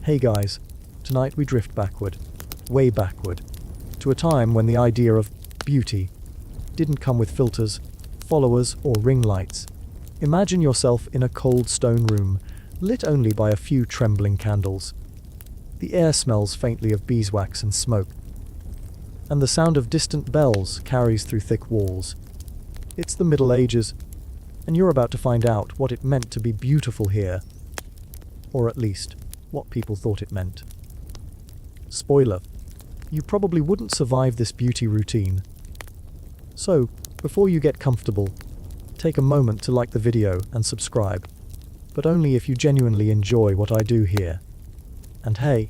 Hey guys, tonight we drift backward, way backward, to a time when the idea of beauty didn't come with filters, followers, or ring lights. Imagine yourself in a cold stone room, lit only by a few trembling candles. The air smells faintly of beeswax and smoke, and the sound of distant bells carries through thick walls. It's the Middle Ages, and you're about to find out what it meant to be beautiful here, or at least, what people thought it meant. Spoiler, you probably wouldn't survive this beauty routine. So, before you get comfortable, take a moment to like the video and subscribe, but only if you genuinely enjoy what I do here. And hey,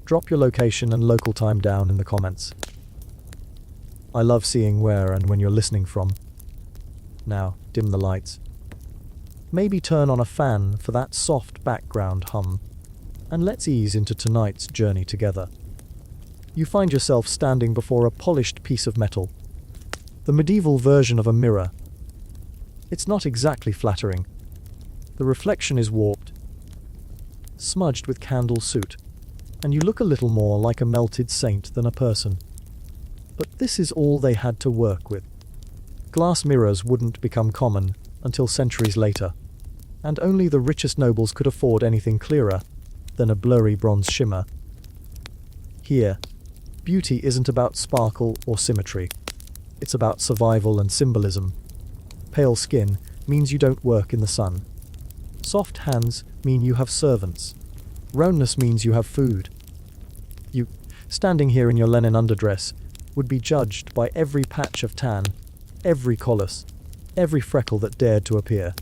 drop your location and local time down in the comments. I love seeing where and when you're listening from. Now, dim the lights. Maybe turn on a fan for that soft background hum, and let's ease into tonight's journey together. You find yourself standing before a polished piece of metal, the medieval version of a mirror. It's not exactly flattering. The reflection is warped, smudged with candle soot, and you look a little more like a melted saint than a person. But this is all they had to work with. Glass mirrors wouldn't become common until centuries later, and only the richest nobles could afford anything clearer than a blurry bronze shimmer. Here, beauty isn't about sparkle or symmetry. It's about survival and symbolism. Pale skin means you don't work in the sun. Soft hands mean you have servants. Roundness means you have food. You, standing here in your linen underdress, would be judged by every patch of tan, every callus, every freckle that dared to appear.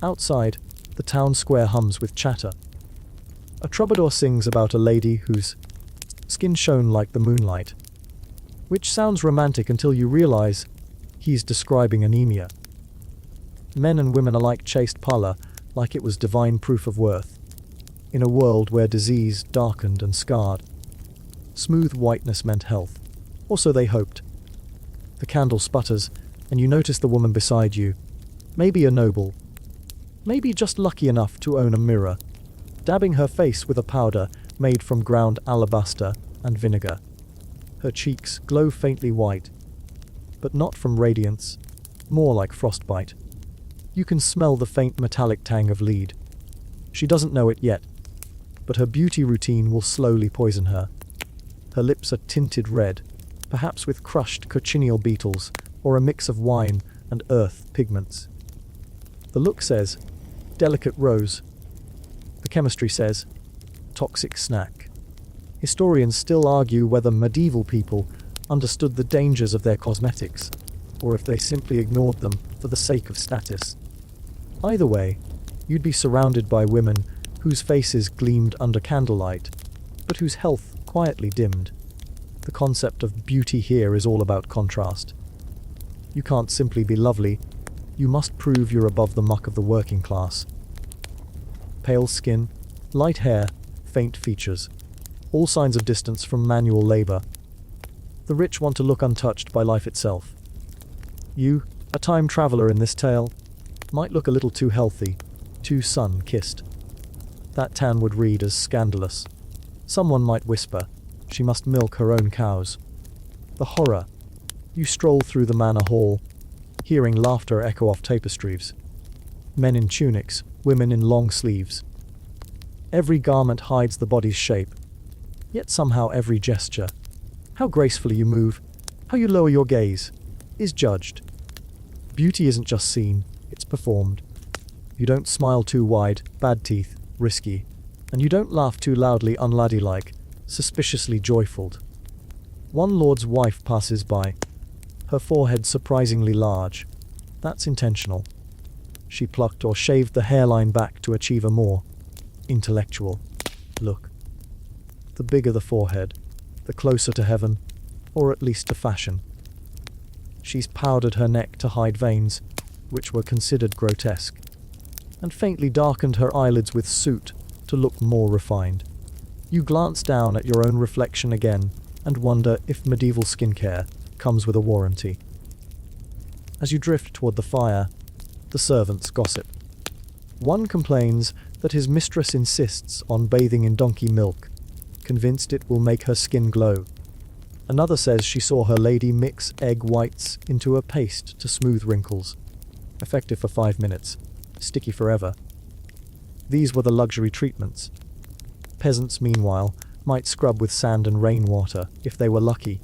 Outside, the town square hums with chatter. A troubadour sings about a lady whose skin shone like the moonlight, which sounds romantic until you realize he's describing anemia. Men and women alike chased pallor like it was divine proof of worth, in a world where disease darkened and scarred. Smooth whiteness meant health, or so they hoped. The candle sputters, and you notice the woman beside you, maybe a noble, maybe just lucky enough to own a mirror, dabbing her face with a powder made from ground alabaster and vinegar. Her cheeks glow faintly white, but not from radiance, more like frostbite. You can smell the faint metallic tang of lead. She doesn't know it yet, but her beauty routine will slowly poison her. Her lips are tinted red, perhaps with crushed cochineal beetles or a mix of wine and earth pigments. The look says, delicate rose. The chemistry says, toxic snack. Historians still argue whether medieval people understood the dangers of their cosmetics, or if they simply ignored them for the sake of status. Either way, you'd be surrounded by women whose faces gleamed under candlelight, but whose health quietly dimmed. The concept of beauty here is all about contrast. You can't simply be lovely, you must prove you're above the muck of the working class. Pale skin, light hair, faint features, all signs of distance from manual labor. The rich want to look untouched by life itself. You, a time traveler in this tale, might look a little too healthy, too sun-kissed. That tan would read as scandalous. Someone might whisper, she must milk her own cows. The horror. You stroll through the manor hall, hearing laughter echo off tapestries. Men in tunics, women in long sleeves. Every garment hides the body's shape, yet somehow every gesture, how gracefully you move, how you lower your gaze, is judged. Beauty isn't just seen, it's performed. You don't smile too wide, bad teeth, risky, and you don't laugh too loudly, unladylike, suspiciously joyful. One lord's wife passes by, her forehead surprisingly large. That's intentional. She plucked or shaved the hairline back to achieve a more intellectual look. The bigger the forehead, the closer to heaven, or at least to fashion. She's powdered her neck to hide veins, which were considered grotesque, and faintly darkened her eyelids with soot to look more refined. You glance down at your own reflection again and wonder if medieval skincare comes with a warranty. As you drift toward the fire, the servants gossip. One complains that his mistress insists on bathing in donkey milk, convinced it will make her skin glow. Another says she saw her lady mix egg whites into a paste to smooth wrinkles. Effective for 5 minutes, sticky forever. These were the luxury treatments. Peasants, meanwhile, might scrub with sand and rainwater if they were lucky.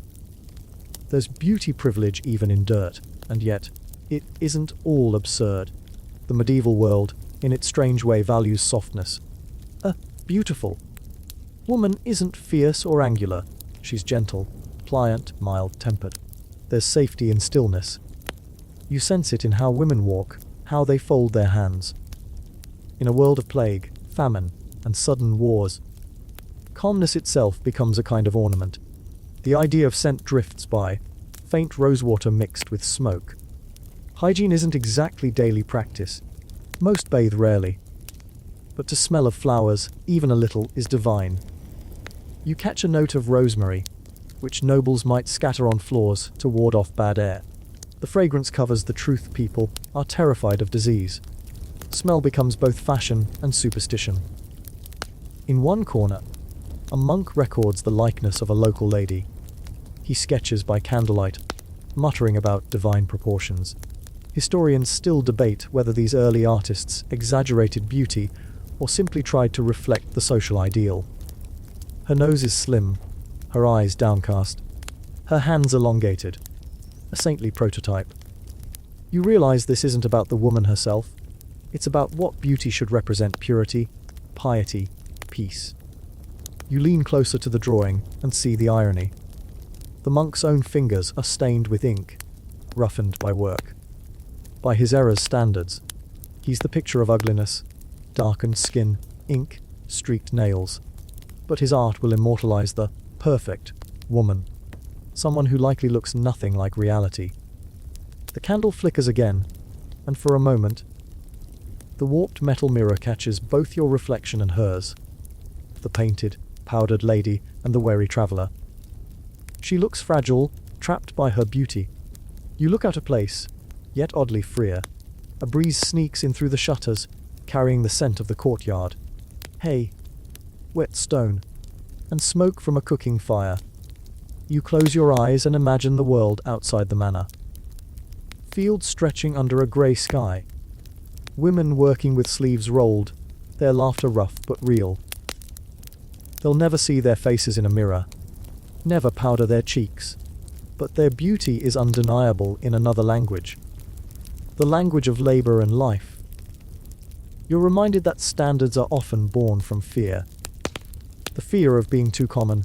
There's beauty privilege even in dirt, and yet, it isn't all absurd. The medieval world, in its strange way, values softness. A beautiful woman isn't fierce or angular. She's gentle, pliant, mild-tempered. There's safety in stillness. You sense it in how women walk, how they fold their hands. In a world of plague, famine, and sudden wars, calmness itself becomes a kind of ornament. The idea of scent drifts by, faint rosewater mixed with smoke. Hygiene isn't exactly daily practice. Most bathe rarely. But to smell of flowers, even a little, is divine. You catch a note of rosemary, which nobles might scatter on floors to ward off bad air. The fragrance covers the truth people are terrified of disease. Smell becomes both fashion and superstition. In one corner, a monk records the likeness of a local lady. He sketches by candlelight, muttering about divine proportions. Historians still debate whether these early artists exaggerated beauty or simply tried to reflect the social ideal. Her nose is slim, her eyes downcast, her hands elongated, a saintly prototype. You realize this isn't about the woman herself, it's about what beauty should represent: purity, piety, peace. You lean closer to the drawing and see the irony. The monk's own fingers are stained with ink, roughened by work. By his era's standards, he's the picture of ugliness: darkened skin, ink, streaked nails. But his art will immortalize the perfect woman, someone who likely looks nothing like reality. The candle flickers again, and for a moment, the warped metal mirror catches both your reflection and hers. The painted, powdered lady and the wary traveller. She looks fragile, trapped by her beauty. You look out of place, yet oddly freer. A breeze sneaks in through the shutters, carrying the scent of the courtyard. Hay, wet stone, and smoke from a cooking fire. You close your eyes and imagine the world outside the manor. Fields stretching under a grey sky. Women working with sleeves rolled, their laughter rough but real. They'll never see their faces in a mirror, never powder their cheeks, but their beauty is undeniable in another language. The language of labor and life. You're reminded that standards are often born from fear. The fear of being too common,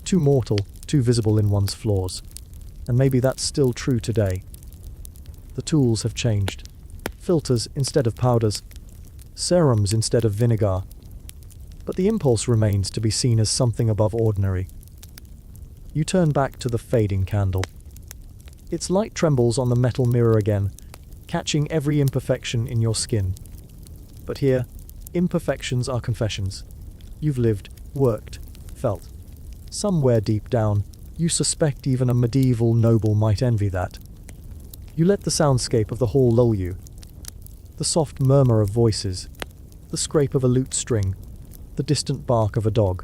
too mortal, too visible in one's flaws. And maybe that's still true today. The tools have changed. Filters instead of powders, serums instead of vinegar. But the impulse remains to be seen as something above ordinary. You turn back to the fading candle. Its light trembles on the metal mirror again, catching every imperfection in your skin. But here, imperfections are confessions. You've lived, worked, felt. Somewhere deep down, you suspect even a medieval noble might envy that. You let the soundscape of the hall lull you. The soft murmur of voices, the scrape of a lute string, the distant bark of a dog.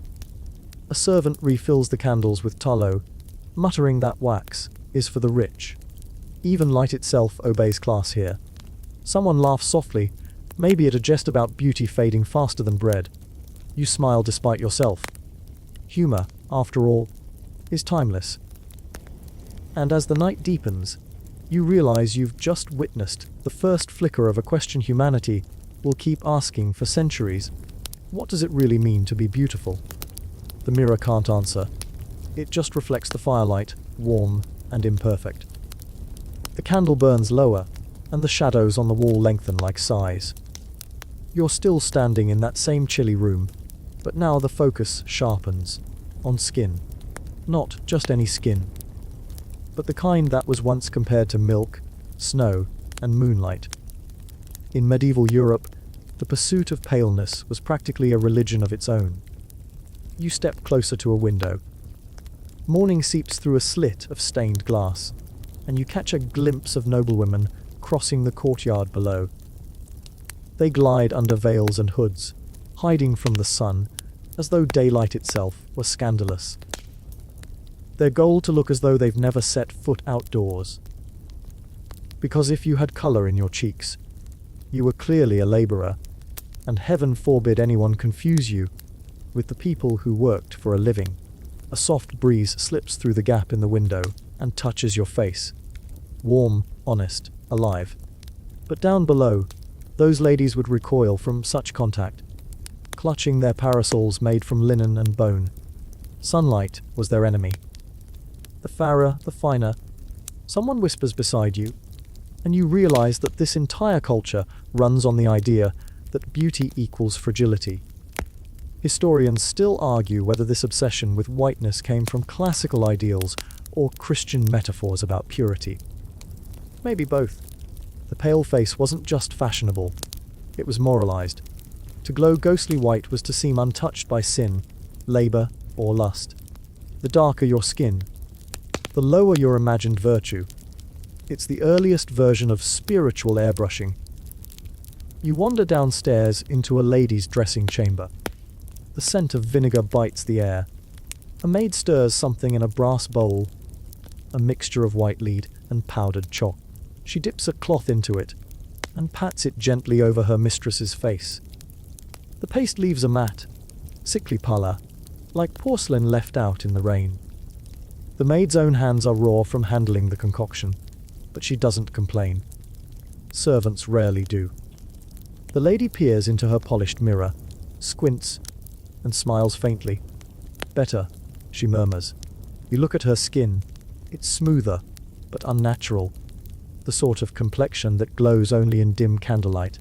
A servant refills the candles with tallow, muttering that wax is for the rich. Even light itself obeys class here. Someone laughs softly, maybe at a jest about beauty fading faster than bread. You smile despite yourself. Humor, after all, is timeless. And as the night deepens, you realize you've just witnessed the first flicker of a question humanity will keep asking for centuries. What does it really mean to be beautiful? The mirror can't answer. It just reflects the firelight, warm and imperfect. The candle burns lower, and the shadows on the wall lengthen like sighs. You're still standing in that same chilly room, but now the focus sharpens on skin. Not just any skin, but the kind that was once compared to milk, snow, and moonlight. In medieval Europe, the pursuit of paleness was practically a religion of its own. You step closer to a window. Morning seeps through a slit of stained glass, and you catch a glimpse of noblewomen crossing the courtyard below. They glide under veils and hoods, hiding from the sun, as though daylight itself were scandalous. Their goal to look as though they've never set foot outdoors. Because if you had colour in your cheeks, you were clearly a labourer, and heaven forbid anyone confuse you with the people who worked for a living. A soft breeze slips through the gap in the window and touches your face. Warm, honest, alive. But down below, those ladies would recoil from such contact, clutching their parasols made from linen and bone. Sunlight was their enemy. The fairer, the finer. Someone whispers beside you, and you realize that this entire culture runs on the idea that beauty equals fragility. Historians still argue whether this obsession with whiteness came from classical ideals or Christian metaphors about purity. Maybe both. The pale face wasn't just fashionable, it was moralized. To glow ghostly white was to seem untouched by sin, labor, or lust. The darker your skin, the lower your imagined virtue. It's the earliest version of spiritual airbrushing. You wander downstairs into a lady's dressing chamber. The scent of vinegar bites the air. A maid stirs something in a brass bowl, a mixture of white lead and powdered chalk. She dips a cloth into it and pats it gently over her mistress's face. The paste leaves a matte, sickly pallor, like porcelain left out in the rain. The maid's own hands are raw from handling the concoction, but she doesn't complain. Servants rarely do. The lady peers into her polished mirror, squints, and smiles faintly. "Better," she murmurs. You look at her skin. It's smoother, but unnatural. The sort of complexion that glows only in dim candlelight.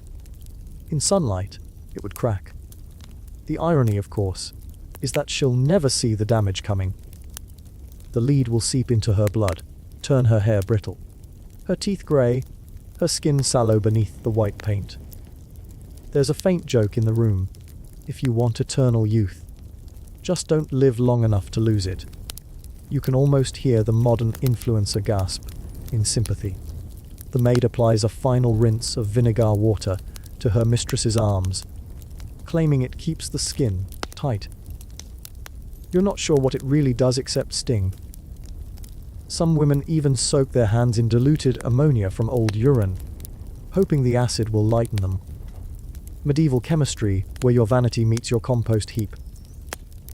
In sunlight, it would crack. The irony, of course, is that she'll never see the damage coming. The lead will seep into her blood, turn her hair brittle. Her teeth grey, her skin sallow beneath the white paint. There's a faint joke in the room. If you want eternal youth, just don't live long enough to lose it. You can almost hear the modern influencer gasp in sympathy. The maid applies a final rinse of vinegar water to her mistress's arms, claiming it keeps the skin tight. You're not sure what it really does except sting. Some women even soak their hands in diluted ammonia from old urine, hoping the acid will lighten them. Medieval chemistry, where your vanity meets your compost heap.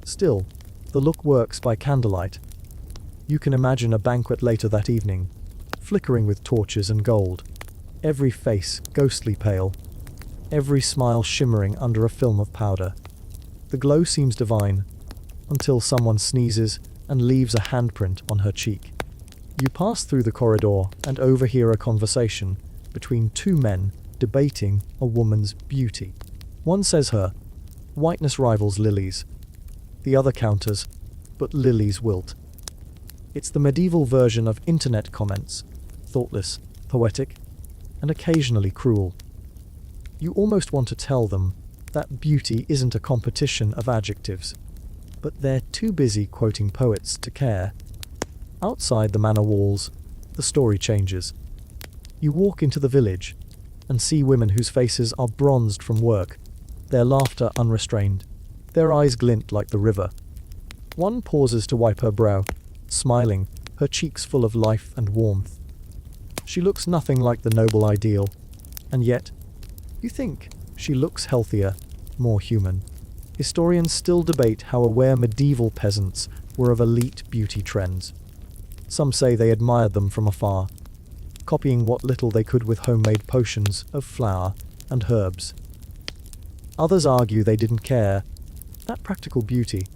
Still, the look works by candlelight. You can imagine a banquet later that evening, flickering with torches and gold. Every face ghostly pale. Every smile shimmering under a film of powder. The glow seems divine, until someone sneezes and leaves a handprint on her cheek. You pass through the corridor and overhear a conversation between two men debating a woman's beauty. One says her whiteness rivals lilies. The other counters, but lilies wilt. It's the medieval version of internet comments, thoughtless, poetic, and occasionally cruel. You almost want to tell them that beauty isn't a competition of adjectives, but they're too busy quoting poets to care. Outside the manor walls, the story changes. You walk into the village and see women whose faces are bronzed from work, their laughter unrestrained. Their eyes glint like the river. One pauses to wipe her brow, smiling, her cheeks full of life and warmth. She looks nothing like the noble ideal, and yet, you think she looks healthier, more human. Historians still debate how aware medieval peasants were of elite beauty trends. Some say they admired them from afar, copying what little they could with homemade potions of flour and herbs. Others argue they didn't care. That practical beauty,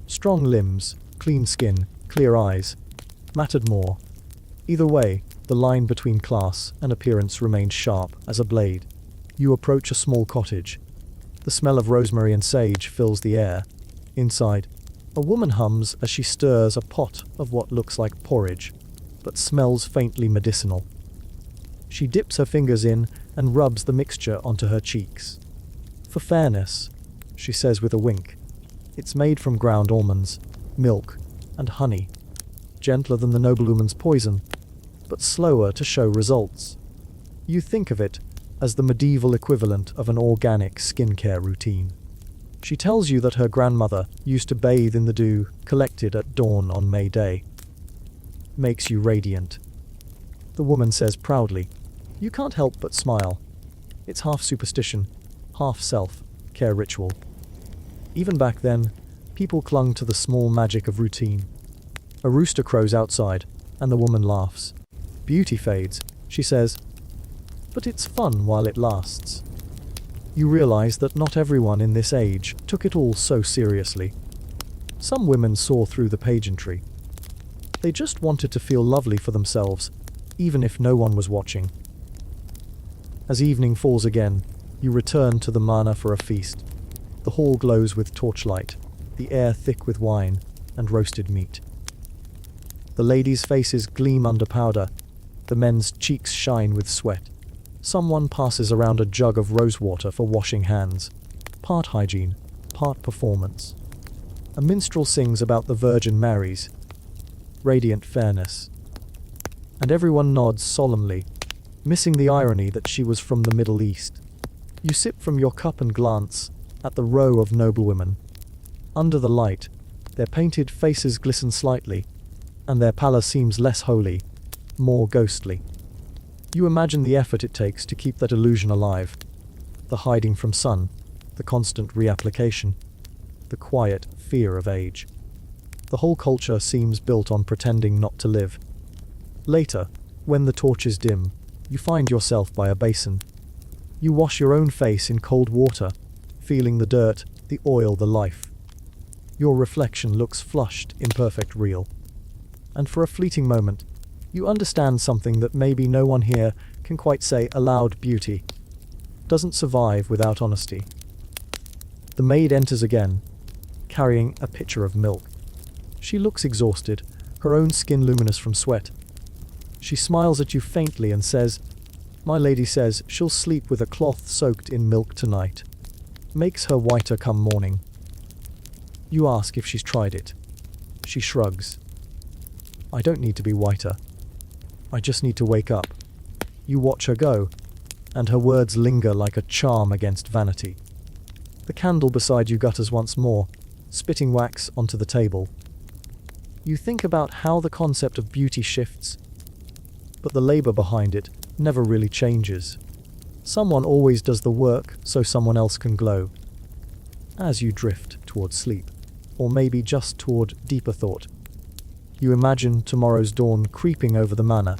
strong limbs, clean skin, clear eyes, mattered more. Either way, the line between class and appearance remained sharp as a blade. You approach a small cottage. The smell of rosemary and sage fills the air. Inside, a woman hums as she stirs a pot of what looks like porridge, but smells faintly medicinal. She dips her fingers in and rubs the mixture onto her cheeks. "For fairness," she says with a wink. "It's made from ground almonds, milk, and honey. Gentler than the noblewoman's poison, but slower to show results." You think of it as the medieval equivalent of an organic skincare routine. She tells you that her grandmother used to bathe in the dew collected at dawn on May Day. Makes you radiant. The woman says proudly. You can't help but smile. It's half superstition, half self-care ritual. Even back then, people clung to the small magic of routine. A rooster crows outside, and the woman laughs. Beauty fades, she says, but it's fun while it lasts. You realize that not everyone in this age took it all so seriously. Some women saw through the pageantry. They just wanted to feel lovely for themselves, even if no one was watching. As evening falls again, you return to the manor for a feast. The hall glows with torchlight, the air thick with wine and roasted meat. The ladies' faces gleam under powder, the men's cheeks shine with sweat. Someone passes around a jug of rosewater for washing hands, part hygiene, part performance. A minstrel sings about the Virgin Mary's radiant fairness. And everyone nods solemnly, missing the irony that she was from the Middle East. You sip from your cup and glance at the row of noblewomen. Under the light, their painted faces glisten slightly, and their pallor seems less holy, more ghostly. You imagine the effort it takes to keep that illusion alive. The hiding from sun, the constant reapplication, the quiet fear of age. The whole culture seems built on pretending not to live. Later, when the torches dim, you find yourself by a basin. You wash your own face in cold water, feeling the dirt, the oil, the life. Your reflection looks flushed, imperfect, real. And for a fleeting moment, you understand something that maybe no one here can quite say aloud: beauty doesn't survive without honesty. The maid enters again, carrying a pitcher of milk. She looks exhausted, her own skin luminous from sweat. She smiles at you faintly and says, "My lady says she'll sleep with a cloth soaked in milk tonight. Makes her whiter come morning." You ask if she's tried it. She shrugs. "I don't need to be whiter. I just need to wake up." You watch her go, and her words linger like a charm against vanity. The candle beside you gutters once more, spitting wax onto the table. You think about how the concept of beauty shifts, but the labor behind it never really changes. Someone always does the work so someone else can glow. As you drift toward sleep, or maybe just toward deeper thought, you imagine tomorrow's dawn creeping over the manor.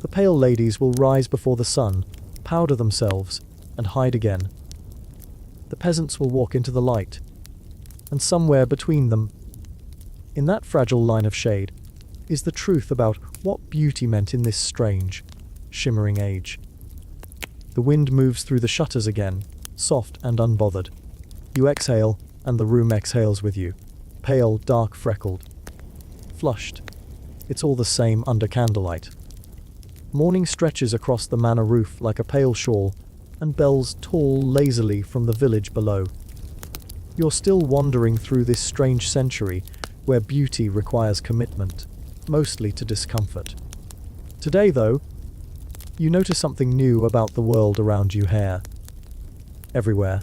The pale ladies will rise before the sun, powder themselves, and hide again. The peasants will walk into the light, and somewhere between them, in that fragile line of shade, is the truth about what beauty meant in this strange, shimmering age. The wind moves through the shutters again, soft and unbothered. You exhale, and the room exhales with you. Pale, dark, freckled, flushed. It's all the same under candlelight. Morning stretches across the manor roof like a pale shawl, and bells toll lazily from the village below. You're still wandering through this strange century where beauty requires commitment, mostly to discomfort. Today, though, you notice something new about the world around you here. Everywhere,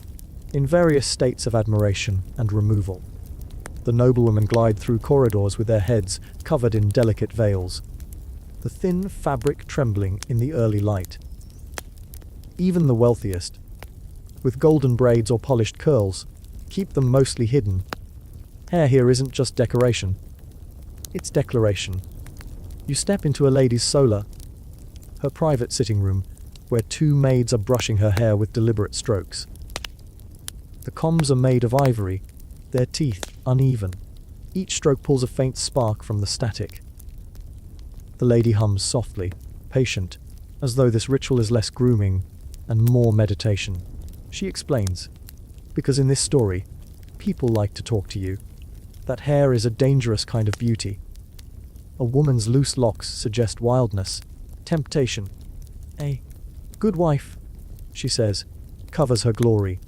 in various states of admiration and removal. The noblewomen glide through corridors with their heads covered in delicate veils, the thin fabric trembling in the early light. Even the wealthiest, with golden braids or polished curls, keep them mostly hidden. Hair here isn't just decoration, it's declaration. You step into a lady's solar, her private sitting room, where two maids are brushing her hair with deliberate strokes. The combs are made of ivory, their teeth uneven. Each stroke pulls a faint spark from the static. The lady hums softly, patient, as though this ritual is less grooming and more meditation. She explains, because in this story, people like to talk to you. That hair is a dangerous kind of beauty. A woman's loose locks suggest wildness, temptation. A good wife, she says, covers her glory.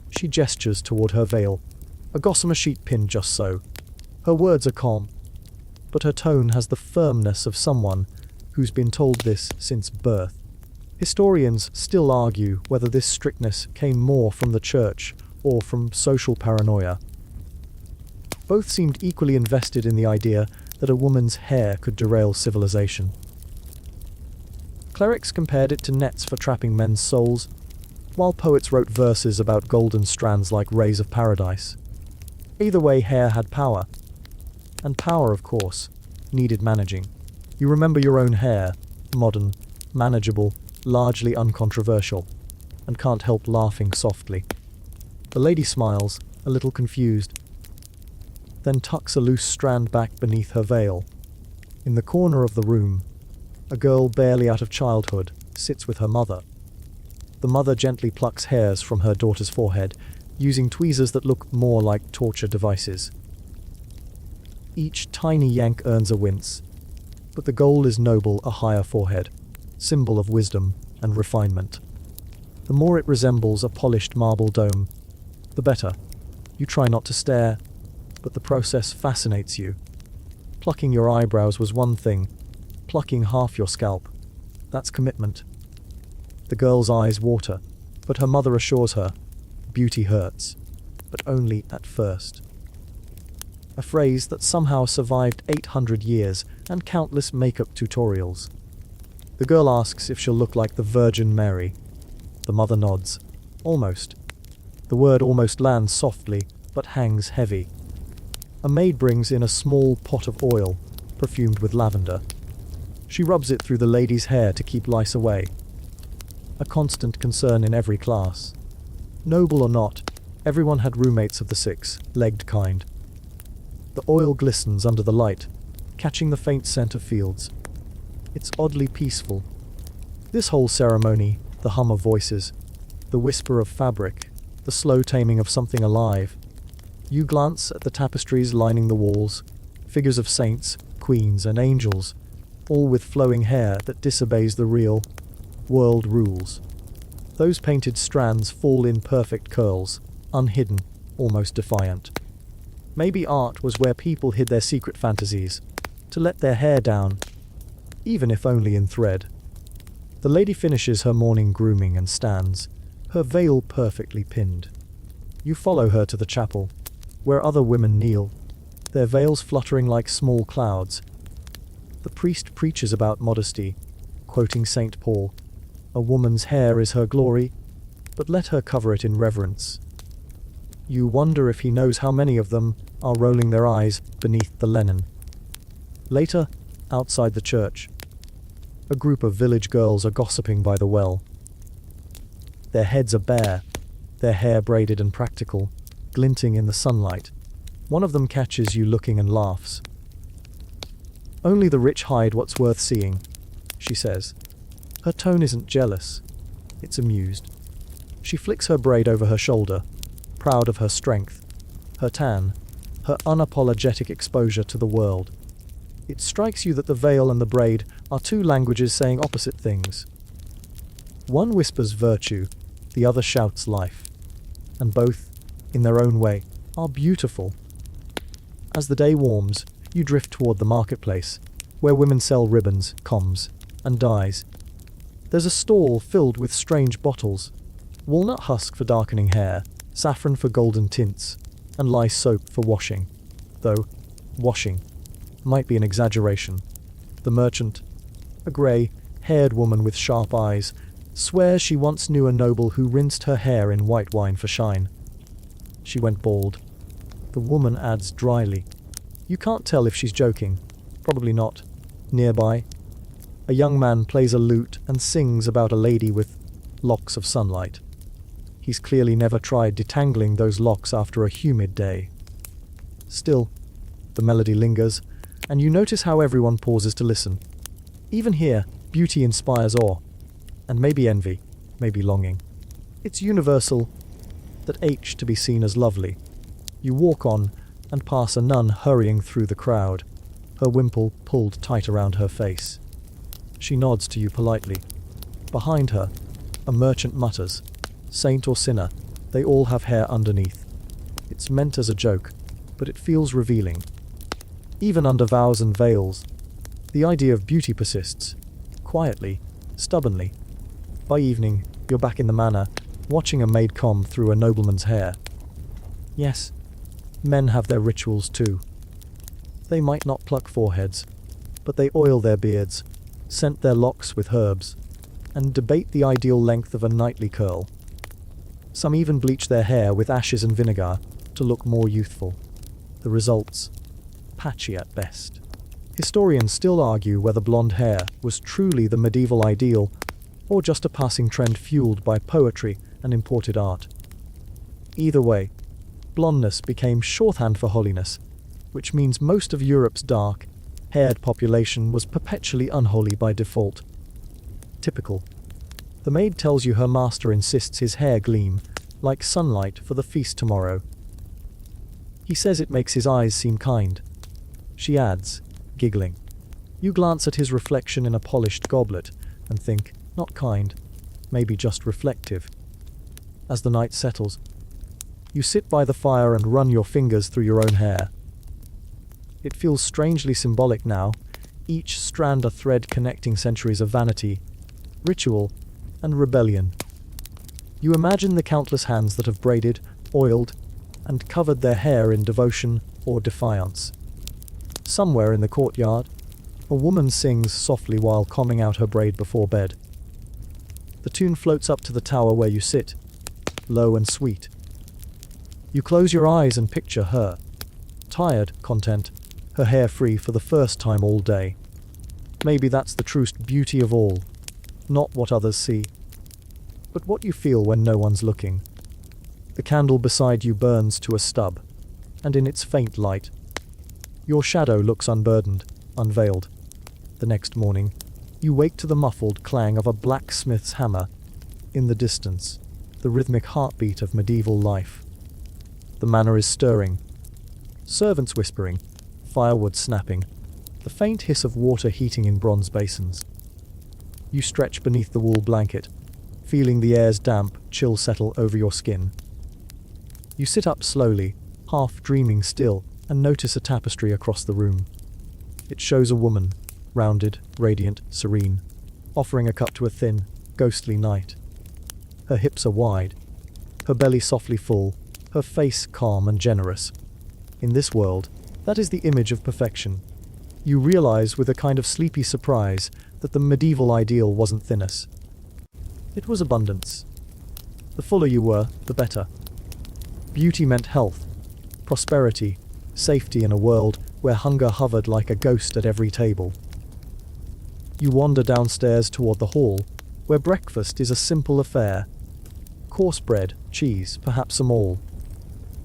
She gestures toward her veil, a gossamer sheet pinned just so. Her words are calm, but her tone has the firmness of someone who's been told this since birth. Historians still argue whether this strictness came more from the church or from social paranoia. Both seemed equally invested in the idea that a woman's hair could derail civilization. Clerics compared it to nets for trapping men's souls, while poets wrote verses about golden strands like rays of paradise. Either way, hair had power. And power, of course, needed managing. You remember your own hair, modern, manageable, largely uncontroversial, and can't help laughing softly. The lady smiles, a little confused, then tucks a loose strand back beneath her veil. In the corner of the room, a girl barely out of childhood sits with her mother. The mother gently plucks hairs from her daughter's forehead, using tweezers that look more like torture devices. Each tiny yank earns a wince, but the goal is noble, a higher forehead, symbol of wisdom and refinement. The more it resembles a polished marble dome, the better. You try not to stare, but the process fascinates you. Plucking your eyebrows was one thing. Plucking half your scalp, that's commitment. The girl's eyes water, but her mother assures her, beauty hurts, but only at first. A phrase that somehow survived 800 years and countless makeup tutorials. The girl asks if she'll look like the Virgin Mary. The mother nods. Almost. The word almost lands softly, but hangs heavy. A maid brings in a small pot of oil, perfumed with lavender. She rubs it through the lady's hair to keep lice away. A constant concern in every class. Noble or not, everyone had roommates of the six-legged kind. The oil glistens under the light, catching the faint scent of fields. It's oddly peaceful. This whole ceremony, the hum of voices, the whisper of fabric, the slow taming of something alive. You glance at the tapestries lining the walls, figures of saints, queens, and angels, all with flowing hair that disobeys the real world rules. Those painted strands fall in perfect curls, unhidden, almost defiant. Maybe art was where people hid their secret fantasies, to let their hair down, even if only in thread. The lady finishes her morning grooming and stands, her veil perfectly pinned. You follow her to the chapel, where other women kneel, their veils fluttering like small clouds. The priest preaches about modesty, quoting St. Paul, "A woman's hair is her glory, but let her cover it in reverence." You wonder if he knows how many of them are rolling their eyes beneath the linen. Later, outside the church, a group of village girls are gossiping by the well. Their heads are bare, their hair braided and practical, glinting in the sunlight. One of them catches you looking and laughs. "Only the rich hide what's worth seeing," she says. Her tone isn't jealous, it's amused. She flicks her braid over her shoulder, proud of her strength, her tan, her unapologetic exposure to the world. It strikes you that the veil and the braid are two languages saying opposite things. One whispers virtue, the other shouts life. And both, in their own way, are beautiful. As the day warms, you drift toward the marketplace, where women sell ribbons, combs, and dyes. There's a stall filled with strange bottles. Walnut husk for darkening hair, saffron for golden tints, and lye soap for washing. Though, washing might be an exaggeration. The merchant, a grey-haired woman with sharp eyes, swears she once knew a noble who rinsed her hair in white wine for shine. She went bald. The woman adds dryly. You can't tell if she's joking. Probably not. Nearby, a young man plays a lute and sings about a lady with locks of sunlight. He's clearly never tried detangling those locks after a humid day. Still, the melody lingers, and you notice how everyone pauses to listen. Even here, beauty inspires awe, and maybe envy, maybe longing. It's universal that H to be seen as lovely. You walk on and pass a nun hurrying through the crowd, her wimple pulled tight around her face. She nods to you politely. Behind her, a merchant mutters, "Saint or sinner, they all have hair underneath." It's meant as a joke, but it feels revealing. Even under vows and veils, the idea of beauty persists, quietly, stubbornly. By evening, you're back in the manor, watching a maid comb through a nobleman's hair. Yes, men have their rituals too. They might not pluck foreheads, but they oil their beards, scent their locks with herbs, and debate the ideal length of a nightly curl. Some even bleach their hair with ashes and vinegar to look more youthful. The results? Patchy at best. Historians still argue whether blonde hair was truly the medieval ideal or just a passing trend fueled by poetry and imported art. Either way, blondness became shorthand for holiness, which means most of Europe's dark-haired population was perpetually unholy by default. Typical. The maid tells you her master insists his hair gleam like sunlight for the feast tomorrow. He says it makes his eyes seem kind. She adds, giggling. You glance at his reflection in a polished goblet and think, not kind, maybe just reflective. As the night settles, you sit by the fire and run your fingers through your own hair. It feels strangely symbolic now, each strand a thread connecting centuries of vanity, ritual, and rebellion. You imagine the countless hands that have braided, oiled, and covered their hair in devotion or defiance. Somewhere in the courtyard, a woman sings softly while combing out her braid before bed. The tune floats up to the tower where you sit, low and sweet. You close your eyes and picture her, tired, content, her hair free for the first time all day. Maybe that's the truest beauty of all, not what others see, but what you feel when no one's looking. The candle beside you burns to a stub, and in its faint light, your shadow looks unburdened, unveiled. The next morning, you wake to the muffled clang of a blacksmith's hammer. In the distance, the rhythmic heartbeat of medieval life. The manor is stirring. Servants whispering, firewood snapping, the faint hiss of water heating in bronze basins. You stretch beneath the wool blanket, feeling the air's damp chill settle over your skin. You sit up slowly, half dreaming still, and notice a tapestry across the room. It shows a woman, rounded, radiant, serene, offering a cup to a thin, ghostly night. Her hips are wide, her belly softly full, her face calm and generous. In this world, that is the image of perfection. You realize with a kind of sleepy surprise that the medieval ideal wasn't thinness. It was abundance. The fuller you were, the better. Beauty meant health, prosperity, safety in a world where hunger hovered like a ghost at every table. You wander downstairs toward the hall, where breakfast is a simple affair. Coarse bread, cheese, perhaps some all.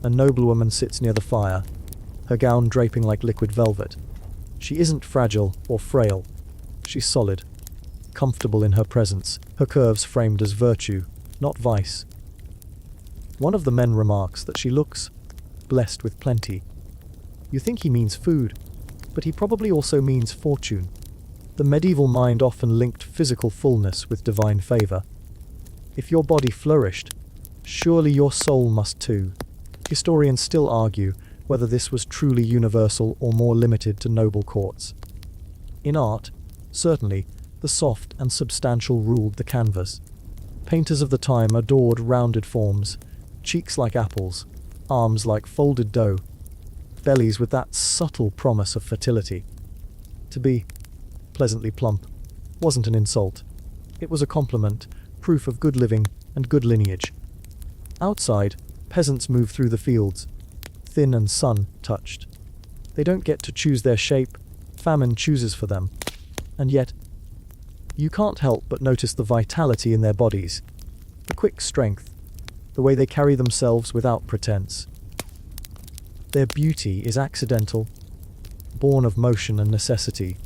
A noblewoman sits near the fire, her gown draping like liquid velvet. She isn't fragile or frail. She's solid, comfortable in her presence, her curves framed as virtue, not vice. One of the men remarks that she looks blessed with plenty. You think he means food, but he probably also means fortune. The medieval mind often linked physical fullness with divine favor. If your body flourished, surely your soul must too. Historians still argue whether this was truly universal or more limited to noble courts. In art, certainly, the soft and substantial ruled the canvas. Painters of the time adored rounded forms, cheeks like apples, arms like folded dough, bellies with that subtle promise of fertility. To be pleasantly plump wasn't an insult. It was a compliment, proof of good living and good lineage. Outside, peasants move through the fields, thin and sun-touched. They don't get to choose their shape, famine chooses for them. And yet, you can't help but notice the vitality in their bodies, the quick strength, the way they carry themselves without pretense. Their beauty is accidental, born of motion and necessity,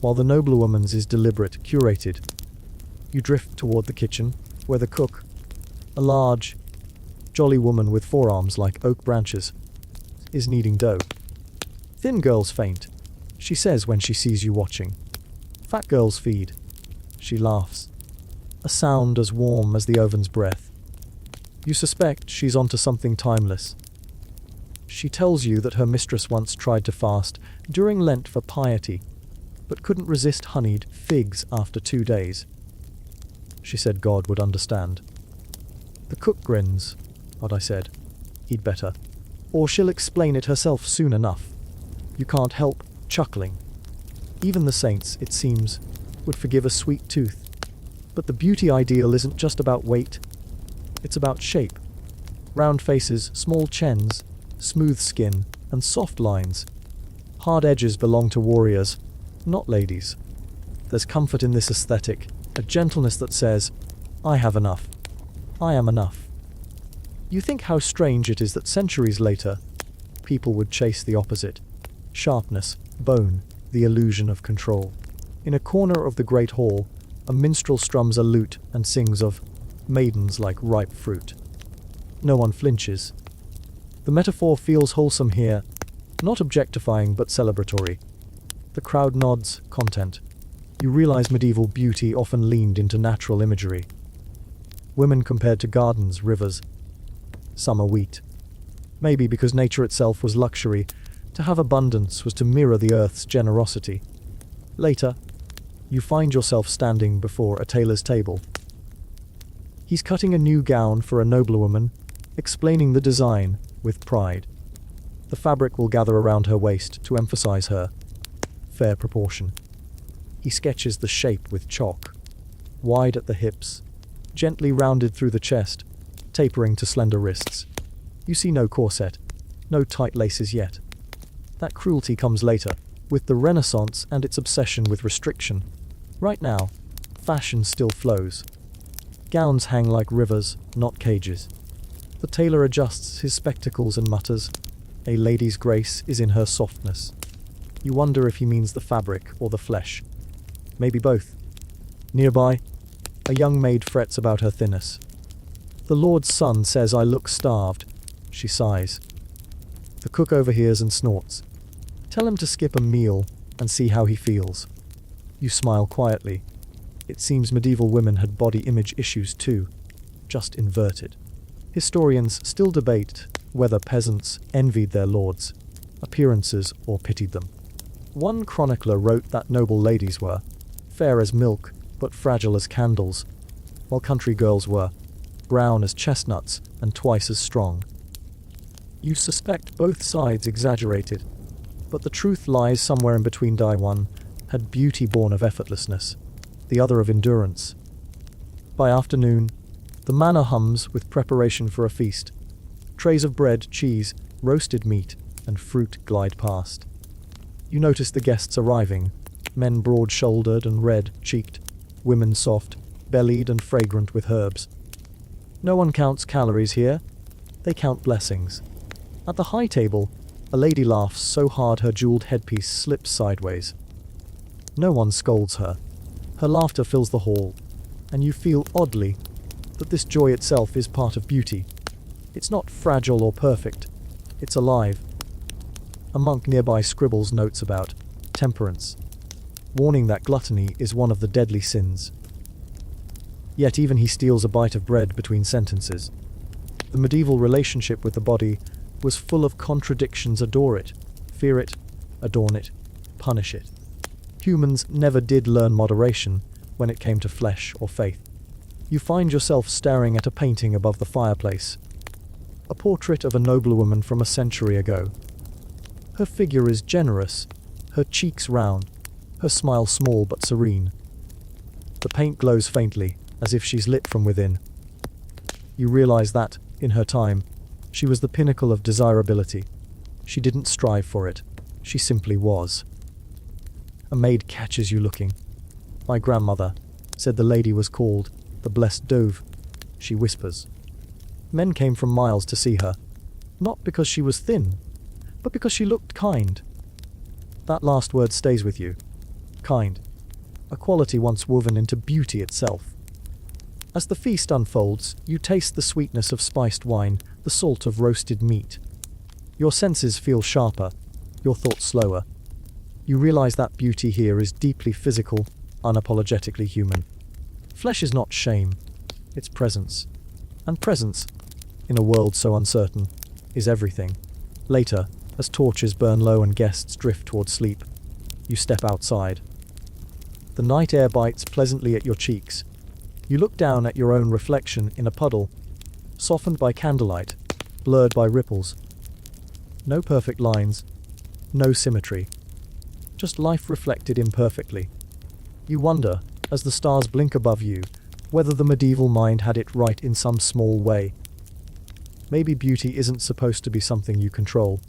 while the nobler woman's is deliberate, curated. You drift toward the kitchen, where the cook, a large, jolly woman with forearms like oak branches, is kneading dough. Thin girls faint, she says when she sees you watching. Fat girls feed, she laughs. A sound as warm as the oven's breath. You suspect she's onto something timeless. She tells you that her mistress once tried to fast during Lent for piety, but couldn't resist honeyed figs after 2 days. She said God would understand. The cook grins. What I said. He'd better. Or she'll explain it herself soon enough. You can't help chuckling. Even the saints, it seems, would forgive a sweet tooth. But the beauty ideal isn't just about weight. It's about shape. Round faces, small chins, smooth skin, and soft lines. Hard edges belong to warriors, not ladies. There's comfort in this aesthetic, a gentleness that says, I have enough. I am enough. You think how strange it is that centuries later, people would chase the opposite. Sharpness, bone, the illusion of control. In a corner of the great hall, a minstrel strums a lute and sings of maidens like ripe fruit. No one flinches. The metaphor feels wholesome here, not objectifying but celebratory. The crowd nods, content. You realize medieval beauty often leaned into natural imagery. Women compared to gardens, rivers, summer wheat. Maybe because nature itself was luxury, to have abundance was to mirror the earth's generosity. Later, you find yourself standing before a tailor's table. He's cutting a new gown for a noblewoman, explaining the design with pride. The fabric will gather around her waist to emphasize her fair proportion. He sketches the shape with chalk, wide at the hips, gently rounded through the chest, tapering to slender wrists. You see no corset, no tight laces yet. That cruelty comes later, with the Renaissance and its obsession with restriction. Right now, fashion still flows. Gowns hang like rivers, not cages. The tailor adjusts his spectacles and mutters, "A lady's grace is in her softness." You wonder if he means the fabric or the flesh. Maybe both. Nearby, a young maid frets about her thinness. "The Lord's son says I look starved," she sighs. The cook overhears and snorts. "Tell him to skip a meal and see how he feels." You smile quietly. It seems medieval women had body image issues too, just inverted. Historians still debate whether peasants envied their lords' appearances or pitied them. One chronicler wrote that noble ladies were fair as milk but fragile as candles, while country girls were brown as chestnuts and twice as strong. You suspect both sides exaggerated, but the truth lies somewhere in between. One had beauty born of effortlessness, the other of endurance. By afternoon, the manor hums with preparation for a feast. Trays of bread, cheese, roasted meat, and fruit glide past. You notice the guests arriving, men broad-shouldered and red-cheeked, women soft, bellied and fragrant with herbs. No one counts calories here, they count blessings. At the high table, a lady laughs so hard her jeweled headpiece slips sideways. No one scolds her. Her laughter fills the hall, and you feel oddly that this joy itself is part of beauty. It's not fragile or perfect, it's alive. A monk nearby scribbles notes about temperance, warning that gluttony is one of the deadly sins. Yet even he steals a bite of bread between sentences. The medieval relationship with the body was full of contradictions. Adore it, fear it, adorn it, punish it. Humans never did learn moderation when it came to flesh or faith. You find yourself staring at a painting above the fireplace, a portrait of a noblewoman from a century ago. Her figure is generous, her cheeks round, her smile small but serene. The paint glows faintly, as if she's lit from within. You realize that, in her time, she was the pinnacle of desirability. She didn't strive for it, she simply was. A maid catches you looking. "My grandmother said the lady was called the Blessed Dove," she whispers. Men came from miles to see her, not because she was thin, but because she looked kind. That last word stays with you. Kind. A quality once woven into beauty itself. As the feast unfolds, you taste the sweetness of spiced wine, the salt of roasted meat. Your senses feel sharper, your thoughts slower. You realize that beauty here is deeply physical, unapologetically human. Flesh is not shame, it's presence. And presence, in a world so uncertain, is everything. Later, as torches burn low and guests drift toward sleep, you step outside. The night air bites pleasantly at your cheeks. You look down at your own reflection in a puddle, softened by candlelight, blurred by ripples. No perfect lines, no symmetry. Just life reflected imperfectly. You wonder, as the stars blink above you, whether the medieval mind had it right in some small way. Maybe beauty isn't supposed to be something you control.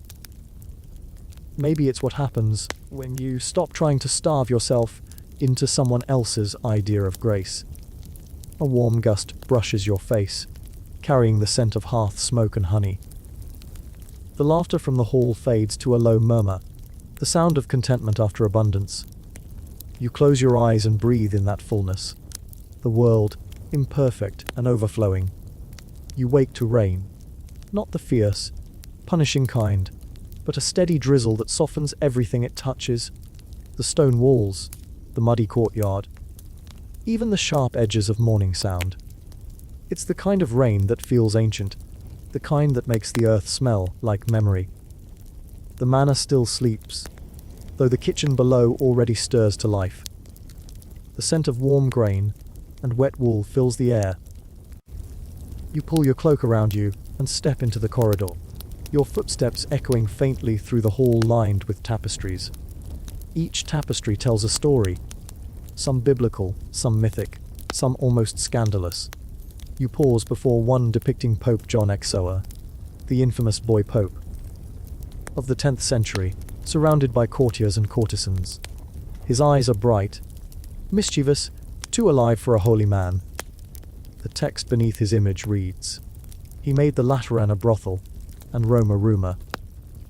Maybe it's what happens when you stop trying to starve yourself into someone else's idea of grace. A warm gust brushes your face, carrying the scent of hearth smoke and honey. The laughter from the hall fades to a low murmur, the sound of contentment after abundance. You close your eyes and breathe in that fullness. The world, imperfect and overflowing. You wake to rain, not the fierce, punishing kind, but a steady drizzle that softens everything it touches. The stone walls, the muddy courtyard, even the sharp edges of morning sound. It's the kind of rain that feels ancient, the kind that makes the earth smell like memory. The manor still sleeps, though the kitchen below already stirs to life. The scent of warm grain and wet wool fills the air. You pull your cloak around you and step into the corridor, your footsteps echoing faintly through the hall lined with tapestries. Each tapestry tells a story, some biblical, some mythic, some almost scandalous. You pause before one depicting Pope John XXIII, the infamous boy pope of the 10th century, surrounded by courtiers and courtesans. His eyes are bright, mischievous, too alive for a holy man. The text beneath his image reads, "He made the Lateran a brothel, and Rome a rumour."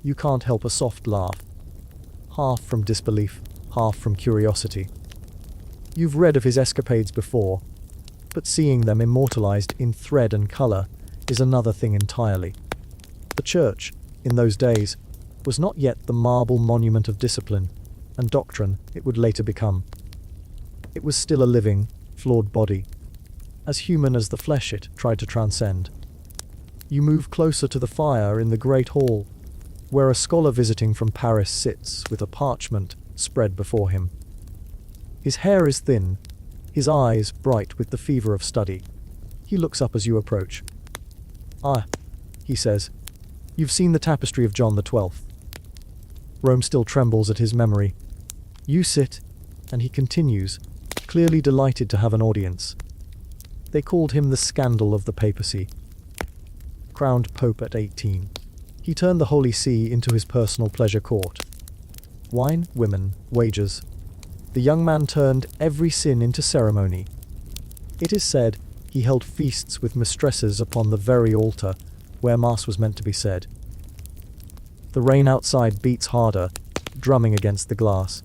You can't help a soft laugh, half from disbelief, half from curiosity. You've read of his escapades before, but seeing them immortalized in thread and color is another thing entirely. The church, in those days, was not yet the marble monument of discipline and doctrine it would later become. It was still a living, flawed body, as human as the flesh it tried to transcend. You move closer to the fire in the great hall, where a scholar visiting from Paris sits with a parchment spread before him. His hair is thin, his eyes bright with the fever of study. He looks up as you approach. "Ah," he says, "you've seen the tapestry of John XII." Rome still trembles at his memory. You sit, and he continues, clearly delighted to have an audience. They called him the scandal of the papacy. Crowned Pope at 18, he turned the Holy See into his personal pleasure court. Wine, women, wages. The young man turned every sin into ceremony. It is said he held feasts with mistresses upon the very altar where Mass was meant to be said. The rain outside beats harder, drumming against the glass.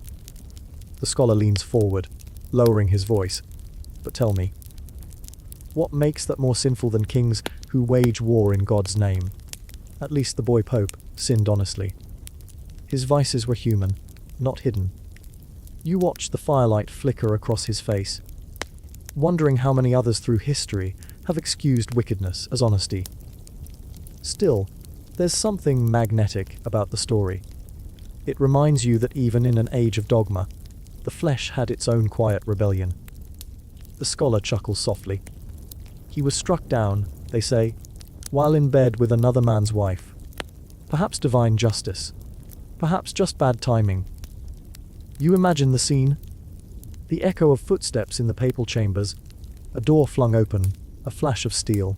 The scholar leans forward, lowering his voice. "But tell me, what makes that more sinful than kings who wage war in God's name?" At least the boy pope sinned honestly. His vices were human, not hidden. You watch the firelight flicker across his face, wondering how many others through history have excused wickedness as honesty. Still, there's something magnetic about the story. It reminds you that even in an age of dogma, the flesh had its own quiet rebellion. The scholar chuckles softly. He was struck down, they say, while in bed with another man's wife. Perhaps divine justice. Perhaps just bad timing. You imagine the scene? The echo of footsteps in the papal chambers, a door flung open, a flash of steel.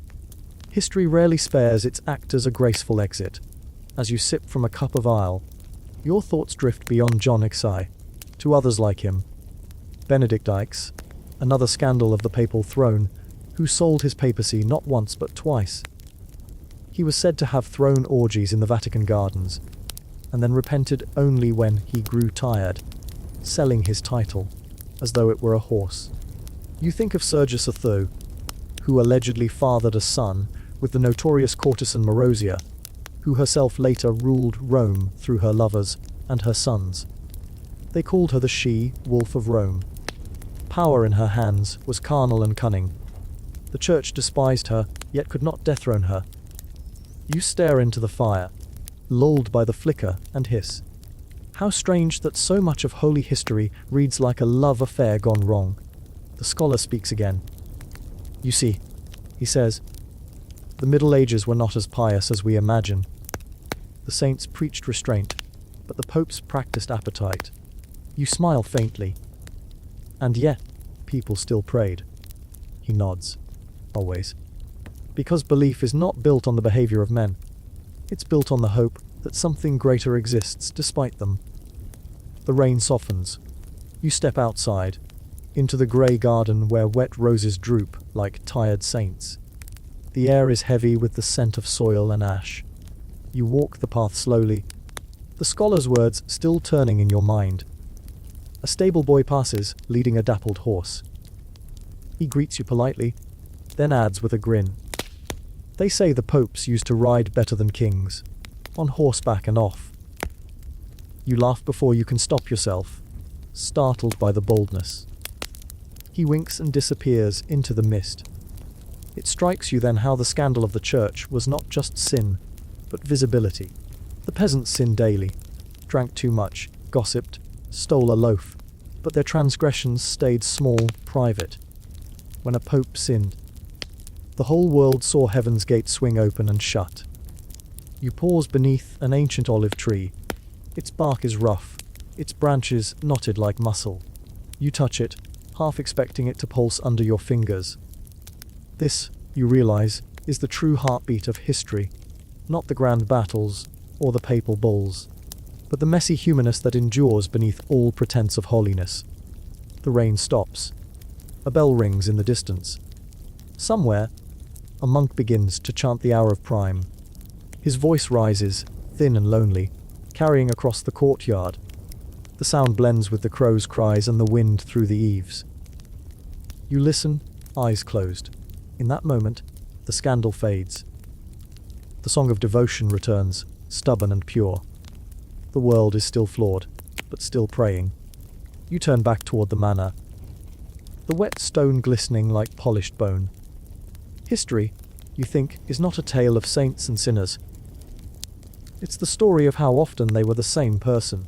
History rarely spares its actors a graceful exit. As you sip from a cup of ale, your thoughts drift beyond John XXIII, to others like him. Benedict Ix, another scandal of the papal throne, who sold his papacy not once but twice. He was said to have thrown orgies in the Vatican gardens, and then repented only when he grew tired, selling his title, as though it were a horse. You think of Sergius Atho, who allegedly fathered a son with the notorious courtesan Marozia, who herself later ruled Rome through her lovers and her sons. They called her the she-wolf of Rome. Power in her hands was carnal and cunning. The church despised her, yet could not dethrone her. You stare into the fire, lulled by the flicker and hiss. How strange that so much of holy history reads like a love affair gone wrong. The scholar speaks again. "You see," he says, "the Middle Ages were not as pious as we imagine. The The saints preached restraint, but the popes practiced appetite. You smile faintly. And yet, people still prayed. He nods. Always. Because belief is not built on the behavior of men. It's built on the hope that something greater exists despite them. The rain softens. You step outside, into the grey garden where wet roses droop like tired saints. The air is heavy with the scent of soil and ash. You walk the path slowly, the scholar's words still turning in your mind. A stable boy passes, leading a dappled horse. He greets you politely, then adds with a grin. They say the popes used to ride better than kings, on horseback and off. You laugh before you can stop yourself, startled by the boldness. He winks and disappears into the mist. It strikes you then how the scandal of the church was not just sin, but visibility. The peasants sinned daily, drank too much, gossiped, stole a loaf, but their transgressions stayed small, private. When a pope sinned, the whole world saw heaven's gate swing open and shut. You pause beneath an ancient olive tree. Its bark is rough, its branches knotted like muscle. You touch it, half expecting it to pulse under your fingers. This, you realize, is the true heartbeat of history, not the grand battles or the papal bulls, but the messy humanness that endures beneath all pretense of holiness. The rain stops. A bell rings in the distance. Somewhere, a monk begins to chant the hour of prime. His voice rises, thin and lonely, carrying across the courtyard. The sound blends with the crow's cries and the wind through the eaves. You listen, eyes closed. In that moment, the scandal fades. The song of devotion returns, stubborn and pure. The world is still flawed, but still praying. You turn back toward the manor, the wet stone glistening like polished bone. History, you think, is not a tale of saints and sinners. It's the story of how often they were the same person.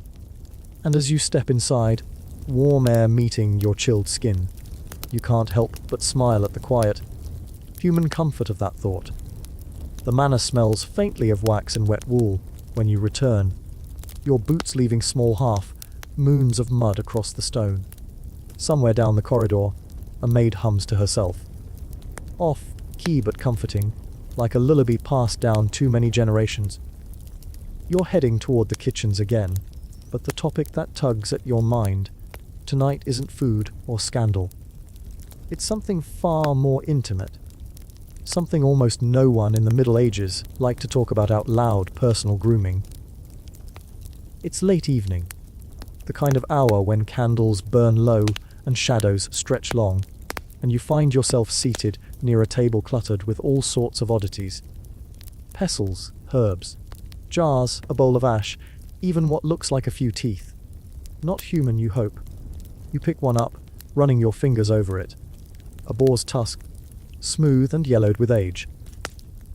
And as you step inside, warm air meeting your chilled skin, you can't help but smile at the quiet, human comfort of that thought. The manor smells faintly of wax and wet wool when you return, your boots leaving small moons of mud across the stone. Somewhere down the corridor, a maid hums to herself. Off key but comforting, like a lullaby passed down too many generations. You're heading toward the kitchens again, but the topic that tugs at your mind tonight isn't food or scandal. It's something far more intimate. Something almost no one in the Middle Ages liked to talk about out loud: personal grooming. It's late evening, the kind of hour when candles burn low and shadows stretch long, and you find yourself seated near a table cluttered with all sorts of oddities. Pestles, herbs, jars, a bowl of ash, even what looks like a few teeth. Not human, you hope. You pick one up, running your fingers over it. A boar's tusk, smooth and yellowed with age.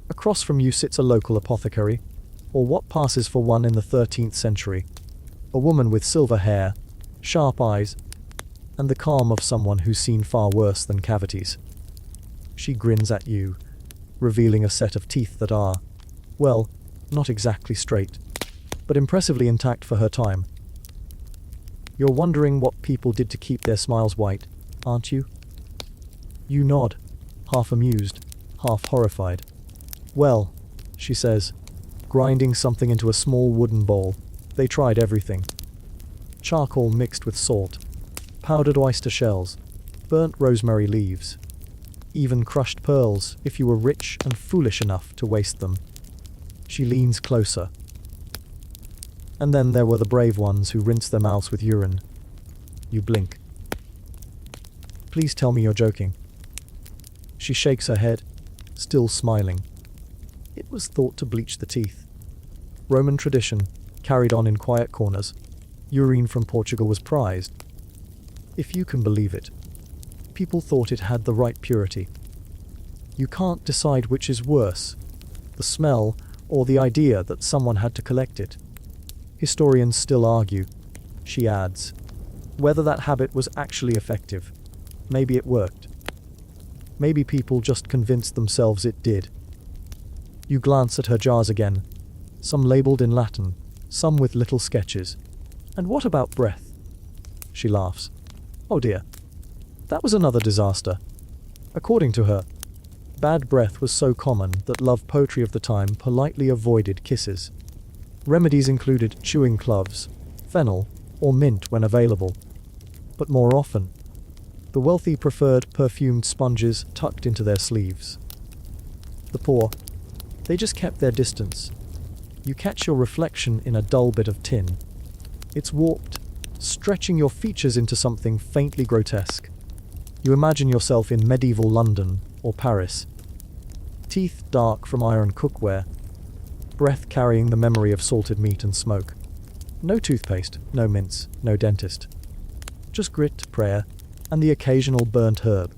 Across from you sits a local apothecary, or what passes for one in the 13th century. A woman with silver hair, sharp eyes, and the calm of someone who's seen far worse than cavities. She grins at you, revealing a set of teeth that are, well, not exactly straight, but impressively intact for her time. You're wondering what people did to keep their smiles white, aren't you? You nod, half amused, half horrified. Well, she says, grinding something into a small wooden bowl, they tried everything. Charcoal mixed with salt, powdered oyster shells, burnt rosemary leaves, even crushed pearls if you were rich and foolish enough to waste them. She leans closer. And then there were the brave ones who rinsed their mouths with urine. You blink. Please tell me you're joking. She shakes her head, still smiling. It was thought to bleach the teeth. Roman tradition, carried on in quiet corners. Urine from Portugal was prized. If you can believe it. People thought it had the right purity. You can't decide which is worse, the smell or the idea that someone had to collect it. Historians still argue, she adds, whether that habit was actually effective. Maybe it worked. Maybe people just convinced themselves it did. You glance at her jars again, some labelled in Latin, some with little sketches. And what about breath? She laughs. Oh dear. That was another disaster. According to her, bad breath was so common that love poetry of the time politely avoided kisses. Remedies included chewing cloves, fennel, or mint when available. But more often, the wealthy preferred perfumed sponges tucked into their sleeves. The poor, they just kept their distance. You catch your reflection in a dull bit of tin. It's warped, stretching your features into something faintly grotesque. You imagine yourself in medieval London or Paris. Teeth dark from iron cookware. Breath carrying the memory of salted meat and smoke. No toothpaste, no mints, no dentist. Just grit, prayer, and the occasional burnt herb.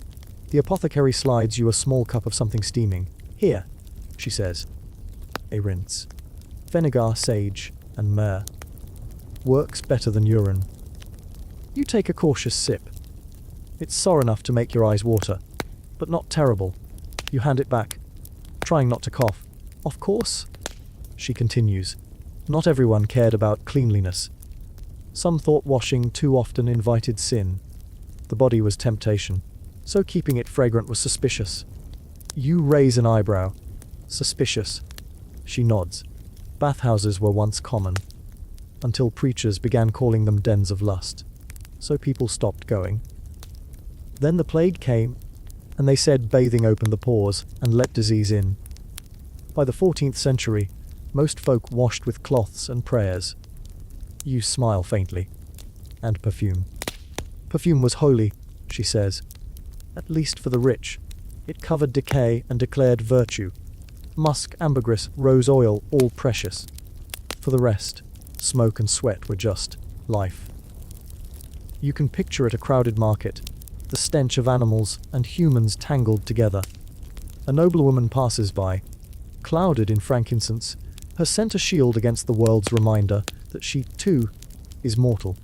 The apothecary slides you a small cup of something steaming. Here, she says. A rinse. Vinegar, sage, and myrrh. Works better than urine. You take a cautious sip. It's sour enough to make your eyes water, but not terrible. You hand it back, trying not to cough. Of course, she continues, not everyone cared about cleanliness. Some thought washing too often invited sin. The body was temptation, so keeping it fragrant was suspicious. You raise an eyebrow. Suspicious. She nods. Bathhouses were once common, until preachers began calling them dens of lust, so people stopped going. Then the plague came, and they said bathing opened the pores and let disease in. By the 14th century, most folk washed with cloths and prayers. You smile faintly. And perfume. Perfume was holy, she says. At least for the rich. It covered decay and declared virtue. Musk, ambergris, rose oil, all precious. For the rest, smoke and sweat were just life. You can picture at a crowded market, the stench of animals and humans tangled together. A noblewoman passes by, clouded in frankincense, her scent a shield against the world's reminder that she, too, is mortal.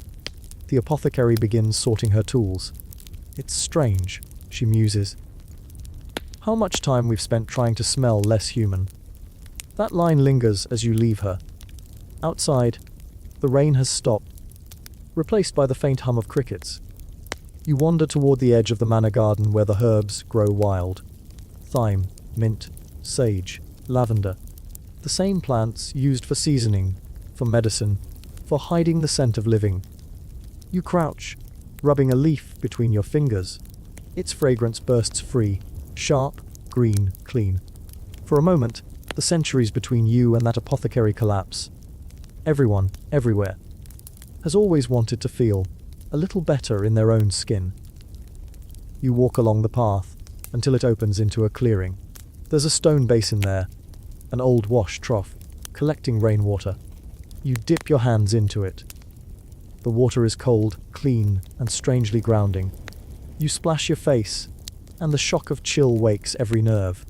The apothecary begins sorting her tools. It's strange, she muses. How much time we've spent trying to smell less human. That line lingers as you leave her. Outside, the rain has stopped, replaced by the faint hum of crickets. You wander toward the edge of the manor garden where the herbs grow wild. Thyme, mint, sage, lavender. The same plants used for seasoning, for medicine, for hiding the scent of living. You crouch, rubbing a leaf between your fingers. Its fragrance bursts free, sharp, green, clean. For a moment, the centuries between you and that apothecary collapse. Everyone, everywhere, has always wanted to feel a little better in their own skin. You walk along the path until it opens into a clearing. There's a stone basin there, an old wash trough, collecting rainwater. You dip your hands into it. The water is cold, clean, and strangely grounding. You splash your face, and the shock of chill wakes every nerve.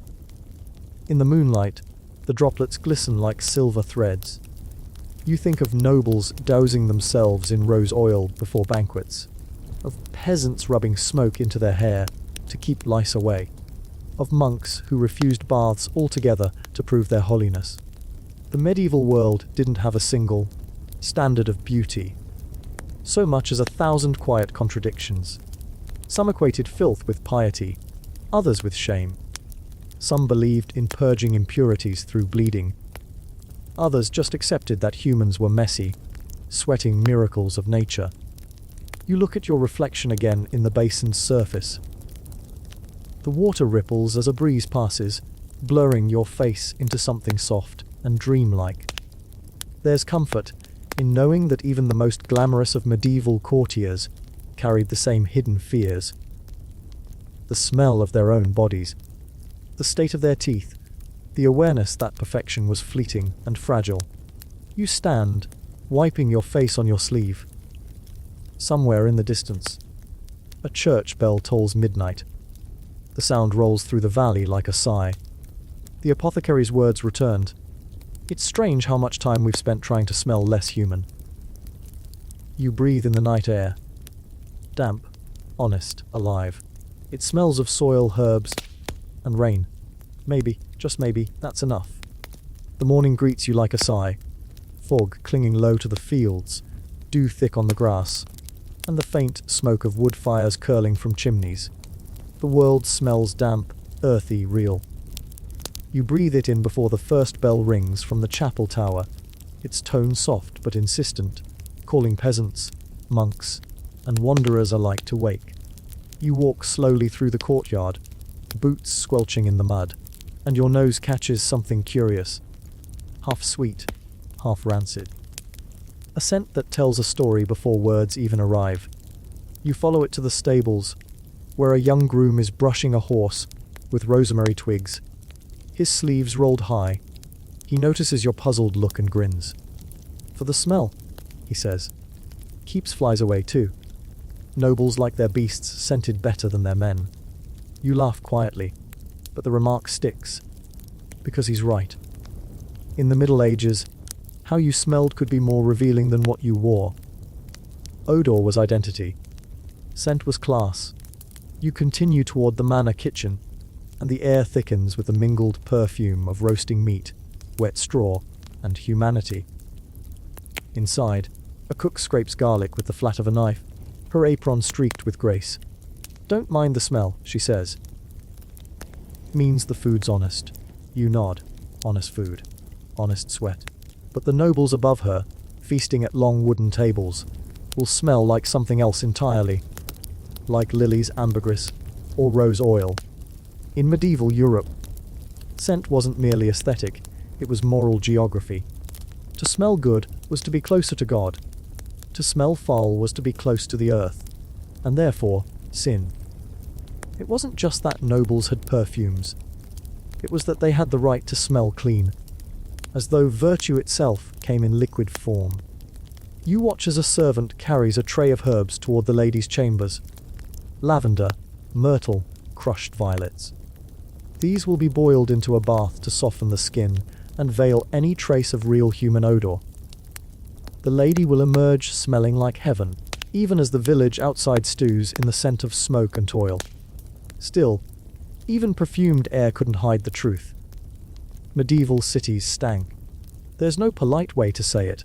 In the moonlight, the droplets glisten like silver threads. You think of nobles dousing themselves in rose oil before banquets, of peasants rubbing smoke into their hair to keep lice away, of monks who refused baths altogether to prove their holiness. The medieval world didn't have a single standard of beauty, so much as 1,000 quiet contradictions. Some equated filth with piety, others with shame. Some believed in purging impurities through bleeding. Others just accepted that humans were messy, sweating miracles of nature. You look at your reflection again in the basin's surface. The water ripples as a breeze passes, blurring your face into something soft and dreamlike. There's comfort in knowing that even the most glamorous of medieval courtiers carried the same hidden fears. The smell of their own bodies, the state of their teeth, the awareness that perfection was fleeting and fragile. You stand, wiping your face on your sleeve. Somewhere in the distance, a church bell tolls midnight. The sound rolls through the valley like a sigh. The apothecary's words returned. It's strange how much time we've spent trying to smell less human. You breathe in the night air. Damp, honest, alive. It smells of soil, herbs, and rain. Maybe, just maybe, that's enough. The morning greets you like a sigh. Fog clinging low to the fields, dew thick on the grass, and the faint smoke of wood fires curling from chimneys. The world smells damp, earthy, real. You breathe it in before the first bell rings from the chapel tower, its tone soft but insistent, calling peasants, monks, and wanderers alike to wake. You walk slowly through the courtyard, boots squelching in the mud, and your nose catches something curious, half sweet, half rancid. A scent that tells a story before words even arrive. You follow it to the stables, where a young groom is brushing a horse with rosemary twigs, his sleeves rolled high. He notices your puzzled look and grins. "For the smell," he says. Keeps flies away too. Nobles like their beasts scented better than their men. You laugh quietly, but the remark sticks, because he's right. In the Middle Ages, how you smelled could be more revealing than what you wore. Odor was identity. Scent was class. You continue toward the manor kitchen, and the air thickens with the mingled perfume of roasting meat, wet straw, and humanity. Inside, a cook scrapes garlic with the flat of a knife, her apron streaked with grace. "Don't mind the smell," she says. Means the food's honest. You nod. Honest food. Honest sweat. But the nobles above her, feasting at long wooden tables, will smell like something else entirely. Like lilies, ambergris, or rose oil. In medieval Europe, scent wasn't merely aesthetic, it was moral geography. To smell good was to be closer to God. To smell foul was to be close to the earth, and therefore, sin. It wasn't just that nobles had perfumes. It was that they had the right to smell clean, as though virtue itself came in liquid form. You watch as a servant carries a tray of herbs toward the ladies' chambers. Lavender, myrtle, crushed violets. These will be boiled into a bath to soften the skin and veil any trace of real human odor. The lady will emerge smelling like heaven, even as the village outside stews in the scent of smoke and toil. Still, even perfumed air couldn't hide the truth. Medieval cities stank. There's no polite way to say it.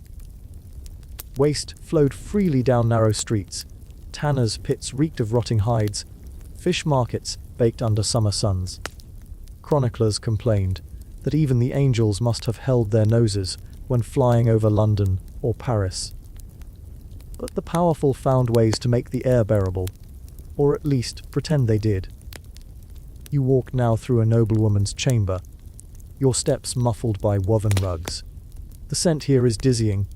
Waste flowed freely down narrow streets. Tanners' pits reeked of rotting hides. Fish markets baked under summer suns. Chroniclers complained that even the angels must have held their noses when flying over London or Paris. But the powerful found ways to make the air bearable, or at least pretend they did. You walk now through a noblewoman's chamber, your steps muffled by woven rugs. The scent here is dizzying,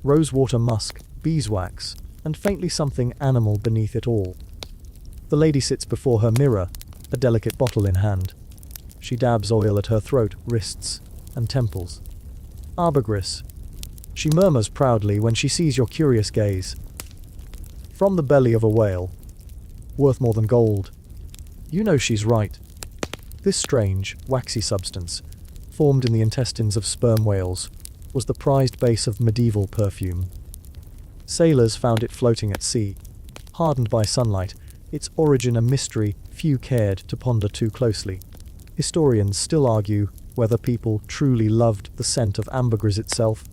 rosewater musk, beeswax, and faintly something animal beneath it all. The lady sits before her mirror, a delicate bottle in hand. She dabs oil at her throat, wrists, and temples. "Ambergris," she murmurs proudly when she sees your curious gaze. "From the belly of a whale. Worth more than gold." You know she's right. This strange, waxy substance, formed in the intestines of sperm whales, was the prized base of medieval perfume. Sailors found it floating at sea, hardened by sunlight, its origin a mystery few cared to ponder too closely. Historians still argue whether people truly loved the scent of ambergris itself,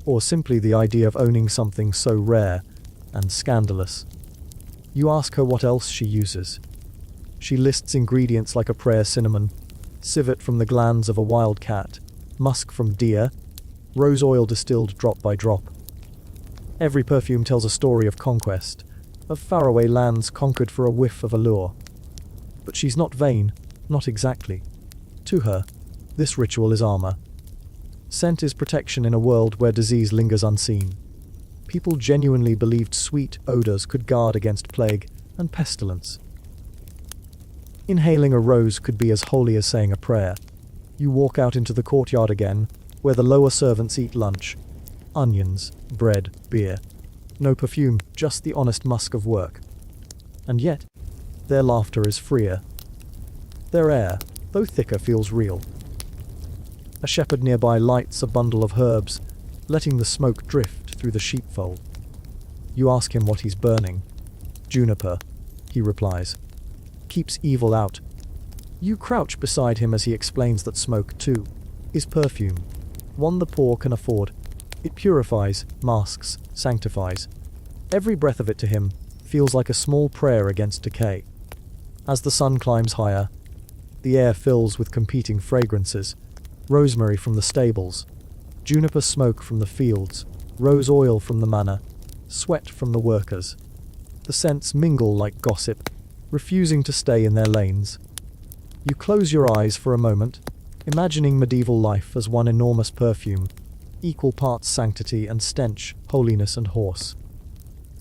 or simply the idea of owning something so rare and scandalous. You ask her what else she uses. She lists ingredients like a prayer cinnamon, civet from the glands of a wild cat, musk from deer, rose oil distilled drop by drop. Every perfume tells a story of conquest, of faraway lands conquered for a whiff of allure. But she's not vain, not exactly. To her, this ritual is armor. Scent is protection in a world where disease lingers unseen. People genuinely believed sweet odors could guard against plague and pestilence. Inhaling a rose could be as holy as saying a prayer. You walk out into the courtyard again, where the lower servants eat lunch. Onions, bread, beer. No perfume, just the honest musk of work. And yet, their laughter is freer. Their air, though thicker, feels real. A shepherd nearby lights a bundle of herbs, letting the smoke drift through the sheepfold. You ask him what he's burning. "Juniper," he replies. "Keeps evil out." You crouch beside him as he explains that smoke, too, is perfume. one the poor can afford. It purifies, masks, sanctifies. Every breath of it to him feels like a small prayer against decay. As the sun climbs higher, the air fills with competing fragrances: rosemary from the stables, juniper smoke from the fields, rose oil from the manor, sweat from the workers. The scents mingle like gossip, refusing to stay in their lanes. You close your eyes for a moment, imagining medieval life as one enormous perfume, equal parts sanctity and stench, holiness and horse.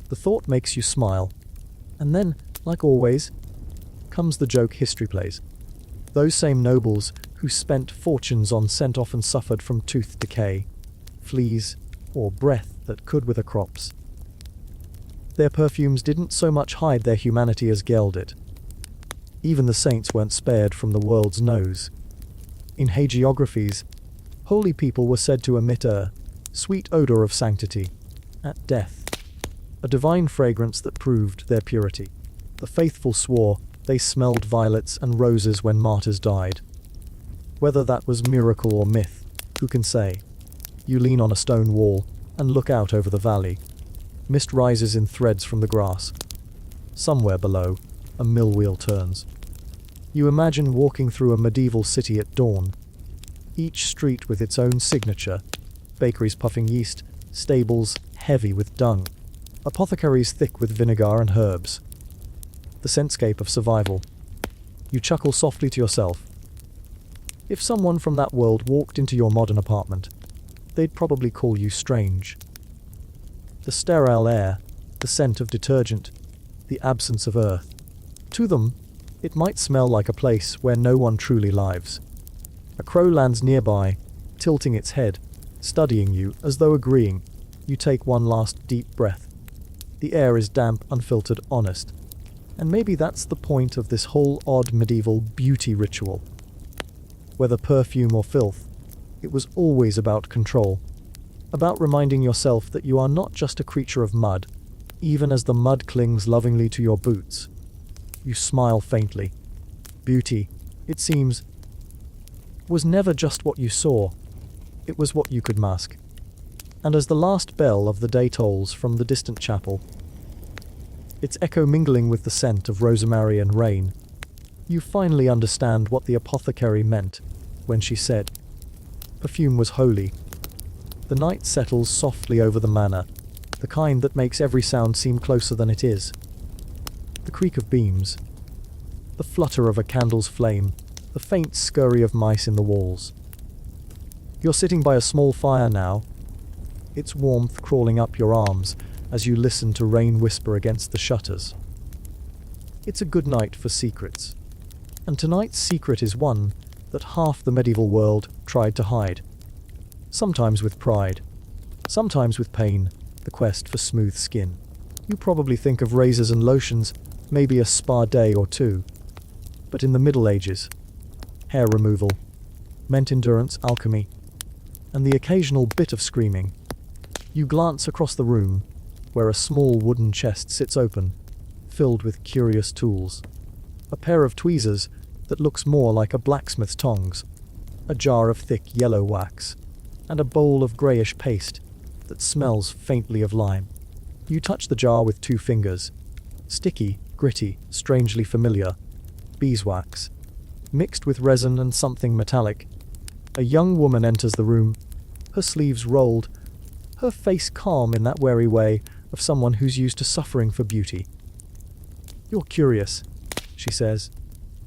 The thought makes you smile, and then, like always, comes the joke history plays. Those same nobles who spent fortunes on scent often suffered from tooth decay, fleas, or breath that could wither crops. Their perfumes didn't so much hide their humanity as gelled it. Even the saints weren't spared from the world's nose. In hagiographies, holy people were said to emit a sweet odor of sanctity at death, a divine fragrance that proved their purity. The faithful swore they smelled violets and roses when martyrs died. Whether that was miracle or myth, who can say? You lean on a stone wall and look out over the valley. Mist rises in threads from the grass. Somewhere below, a mill wheel turns. You imagine walking through a medieval city at dawn, each street with its own signature: bakeries puffing yeast, stables heavy with dung, apothecaries thick with vinegar and herbs. The scentscape of survival. You chuckle softly to yourself. If someone from that world walked into your modern apartment, they'd probably call you strange. The sterile air, the scent of detergent, the absence of earth. To them, it might smell like a place where no one truly lives. A crow lands nearby, tilting its head, studying you as though agreeing. You take one last deep breath. The air is damp, unfiltered, honest. And maybe that's the point of this whole odd medieval beauty ritual. Whether perfume or filth, it was always about control. About reminding yourself that you are not just a creature of mud, even as the mud clings lovingly to your boots. You smile faintly. Beauty, it seems, was never just what you saw. It was what you could mask. And as the last bell of the day tolls from the distant chapel, its echo mingling with the scent of rosemary and rain, you finally understand what the apothecary meant when she said, perfume was holy. The night settles softly over the manor, the kind that makes every sound seem closer than it is. The creak of beams, the flutter of a candle's flame, the faint scurry of mice in the walls. You're sitting by a small fire now, its warmth crawling up your arms as you listen to rain whisper against the shutters. It's a good night for secrets, and tonight's secret is one that half the medieval world tried to hide. Sometimes with pride, sometimes with pain, the quest for smooth skin. You probably think of razors and lotions, maybe a spa day or two. But in the Middle Ages, hair removal meant endurance, alchemy, and the occasional bit of screaming. You glance across the room, where a small wooden chest sits open, filled with curious tools. A pair of tweezers that looks more like a blacksmith's tongs, a jar of thick yellow wax, and a bowl of greyish paste that smells faintly of lime. You touch the jar with 2 fingers. Sticky, gritty, strangely familiar. Beeswax, mixed with resin and something metallic. A young woman enters the room, her sleeves rolled, her face calm in that wary way of someone who's used to suffering for beauty. You're curious, she says,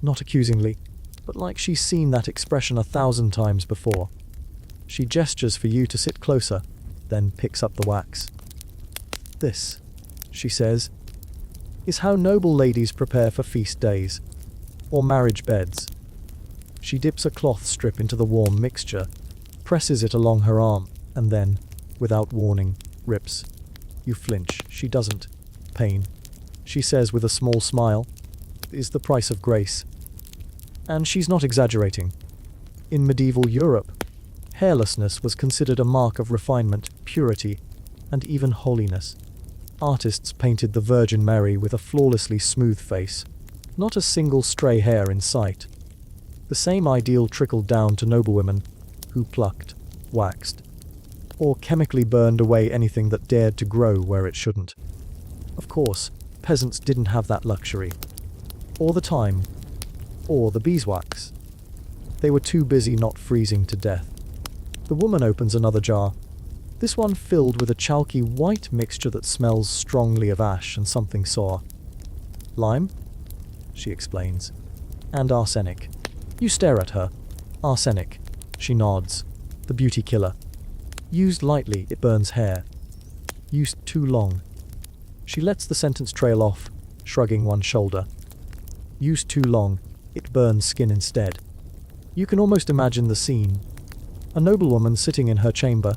not accusingly, but like she's seen that expression 1,000 times before. She gestures for you to sit closer, then picks up the wax. This, she says, is how noble ladies prepare for feast days, or marriage beds. She dips a cloth strip into the warm mixture, presses it along her arm, and then, without warning, rips. You flinch. She doesn't. Pain, she says with a small smile, is the price of grace. And she's not exaggerating. In medieval Europe, hairlessness was considered a mark of refinement, purity, and even holiness. Artists painted the Virgin Mary with a flawlessly smooth face, not a single stray hair in sight. The same ideal trickled down to noblewomen, who plucked, waxed, or chemically burned away anything that dared to grow where it shouldn't. Of course, peasants didn't have that luxury, or the time, or the beeswax. They were too busy not freezing to death. The woman opens another jar, this one filled with a chalky white mixture that smells strongly of ash and something sour. Lime? She explains. And arsenic. You stare at her. Arsenic. She nods. The beauty killer. Used lightly, it burns hair. Used too long. She lets the sentence trail off, shrugging one shoulder. Used too long, it burns skin instead. You can almost imagine the scene. A noblewoman sitting in her chamber,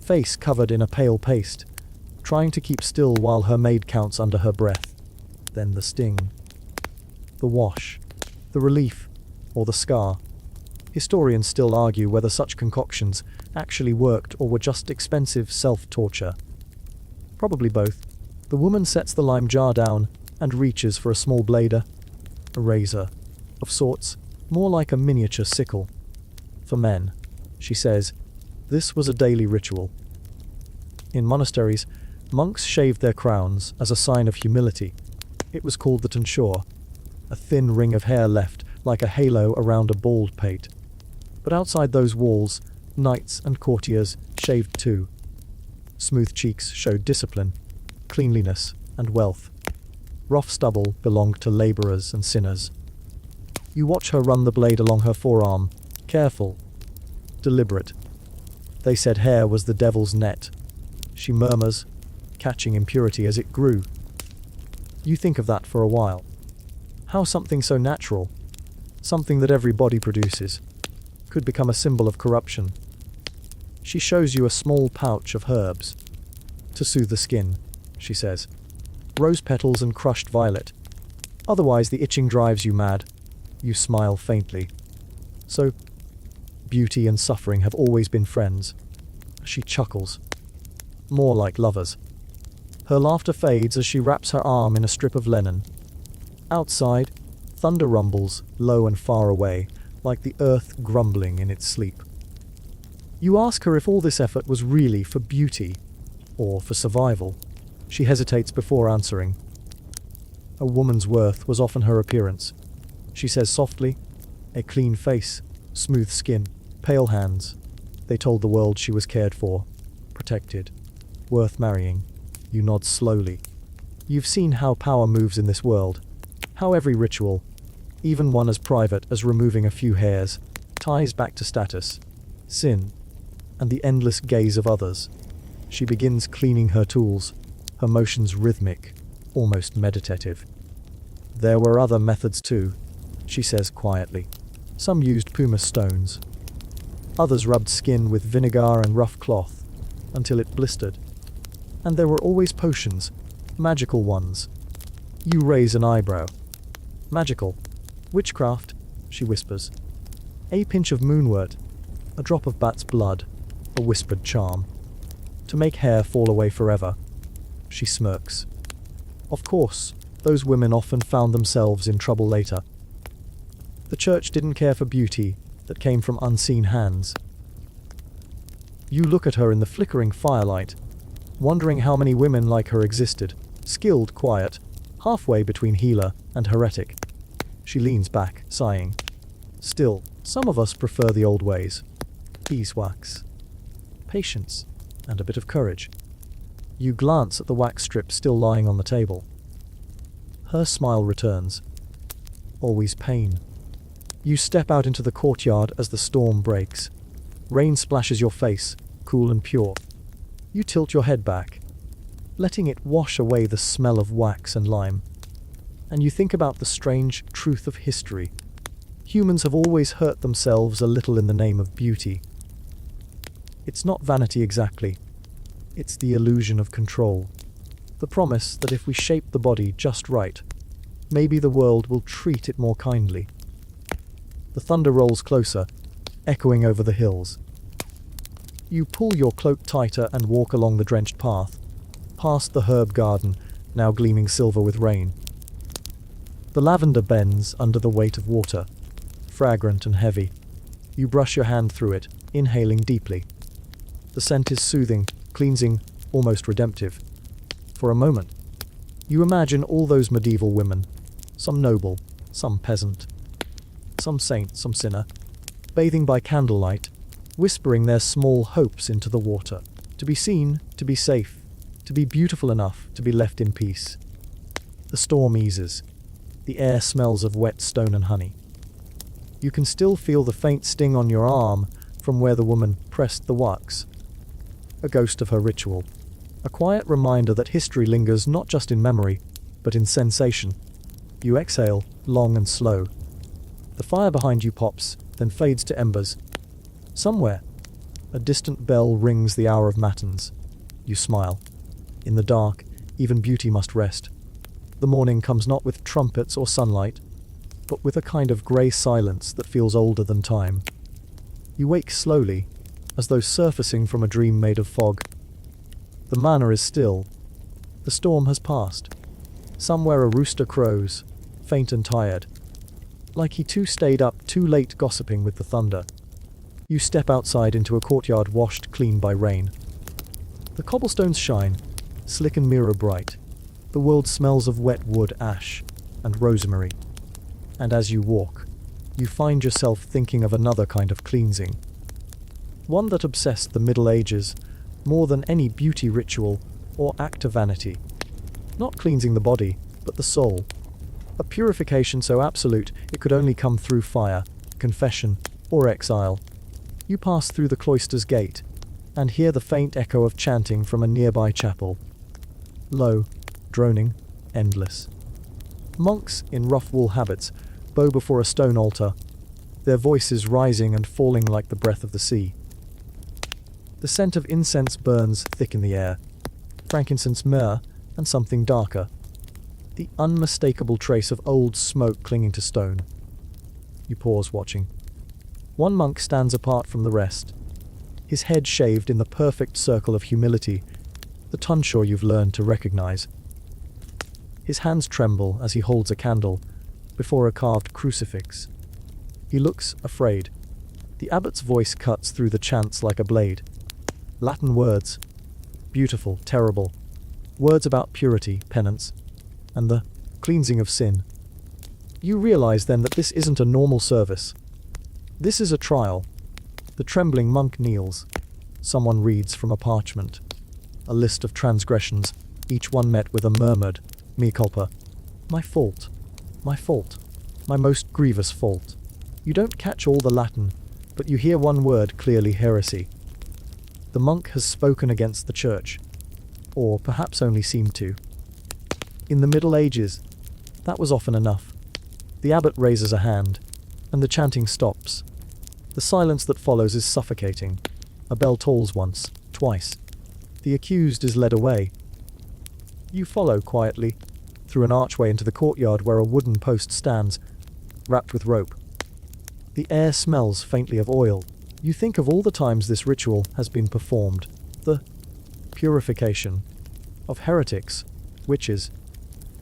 face covered in a pale paste, trying to keep still while her maid counts under her breath. Then the sting. The wash. The relief. Or the scar. Historians still argue whether such concoctions actually worked or were just expensive self-torture. Probably both. The woman sets the lime jar down and reaches for a small blader. A razor. Of sorts, more like a miniature sickle. For men, she says, this was a daily ritual. In monasteries, monks shaved their crowns as a sign of humility. It was called the tonsure, a thin ring of hair left like a halo around a bald pate. But outside those walls, knights and courtiers shaved too. Smooth cheeks showed discipline, cleanliness, and wealth. Rough stubble belonged to labourers and sinners. You watch her run the blade along her forearm, careful, deliberate. They said hair was the devil's net. She murmurs, catching impurity as it grew. You think of that for a while. How something so natural, something that every body produces, could become a symbol of corruption. She shows you a small pouch of herbs. To soothe the skin, she says. Rose petals and crushed violet. Otherwise the itching drives you mad. You smile faintly. So, beauty and suffering have always been friends. She chuckles. More like lovers. Her laughter fades as she wraps her arm in a strip of linen. Outside, thunder rumbles, low and far away, like the earth grumbling in its sleep. You ask her if all this effort was really for beauty, or for survival. She hesitates before answering. A woman's worth was often her appearance. She says softly, a clean face, smooth skin, pale hands. They told the world she was cared for, protected, worth marrying. You nod slowly. You've seen how power moves in this world, how every ritual, even one as private as removing a few hairs, ties back to status, sin, and the endless gaze of others. She begins cleaning her tools, her motions rhythmic, almost meditative. There were other methods too, she says quietly. Some used pumice stones. Others rubbed skin with vinegar and rough cloth, until it blistered. And there were always potions, magical ones. You raise an eyebrow. Magical. Witchcraft, she whispers. A pinch of moonwort, a drop of bat's blood, a whispered charm. To make hair fall away forever. She smirks. Of course, those women often found themselves in trouble later. The church didn't care for beauty that came from unseen hands. You look at her in the flickering firelight, wondering how many women like her existed, skilled, quiet, halfway between healer and heretic. She leans back, sighing. Still, some of us prefer the old ways. Beeswax. Patience, and a bit of courage. You glance at the wax strip still lying on the table. Her smile returns. Always pain. You step out into the courtyard as the storm breaks. Rain splashes your face, cool and pure. You tilt your head back, letting it wash away the smell of wax and lime. And you think about the strange truth of history. Humans have always hurt themselves a little in the name of beauty. It's not vanity exactly. It's the illusion of control. The promise that if we shape the body just right, maybe the world will treat it more kindly. The thunder rolls closer, echoing over the hills. You pull your cloak tighter and walk along the drenched path, past the herb garden, now gleaming silver with rain. The lavender bends under the weight of water, fragrant and heavy. You brush your hand through it, inhaling deeply. The scent is soothing, cleansing, almost redemptive. For a moment, you imagine all those medieval women, some noble, some peasant, some saint, some sinner, bathing by candlelight, whispering their small hopes into the water, to be seen, to be safe, to be beautiful enough to be left in peace. The storm eases. The air smells of wet stone and honey. You can still feel the faint sting on your arm from where the woman pressed the wax. A ghost of her ritual. A quiet reminder that history lingers not just in memory, but in sensation. You exhale, long and slow. The fire behind you pops, then fades to embers. Somewhere, a distant bell rings the hour of matins. You smile. In the dark, even beauty must rest. The morning comes not with trumpets or sunlight, but with a kind of grey silence that feels older than time. You wake slowly, as though surfacing from a dream made of fog. The manor is still. The storm has passed. Somewhere a rooster crows, faint and tired, like he too stayed up too late gossiping with the thunder. You step outside into a courtyard washed clean by rain. The cobblestones shine, slick and mirror bright. The world smells of wet wood, ash, and rosemary. And as you walk, you find yourself thinking of another kind of cleansing. One that obsessed the Middle Ages more than any beauty ritual or act of vanity. Not cleansing the body, but the soul. A purification so absolute it could only come through fire, confession, or exile. You pass through the cloister's gate, and hear the faint echo of chanting from a nearby chapel. Low, droning, endless. Monks in rough wool habits bow before a stone altar, their voices rising and falling like the breath of the sea. The scent of incense burns thick in the air, frankincense, myrrh, and something darker. The unmistakable trace of old smoke clinging to stone. You pause, watching. One monk stands apart from the rest, his head shaved in the perfect circle of humility, the tonsure you've learned to recognize. His hands tremble as he holds a candle before a carved crucifix. He looks afraid. The abbot's voice cuts through the chants like a blade. Latin words, beautiful, terrible, words about purity, penance, and the cleansing of sin. You realize then that this isn't a normal service. This is a trial. The trembling monk kneels. Someone reads from a parchment. A list of transgressions, each one met with a murmured, mea culpa. My fault. My fault. My most grievous fault. You don't catch all the Latin, but you hear one word clearly: heresy. The monk has spoken against the church, or perhaps only seemed to. In the Middle Ages, that was often enough. The abbot raises a hand, and the chanting stops. The silence that follows is suffocating. A bell tolls once, twice. The accused is led away. You follow quietly, through an archway into the courtyard where a wooden post stands, wrapped with rope. The air smells faintly of oil. You think of all the times this ritual has been performed. The purification of heretics, witches,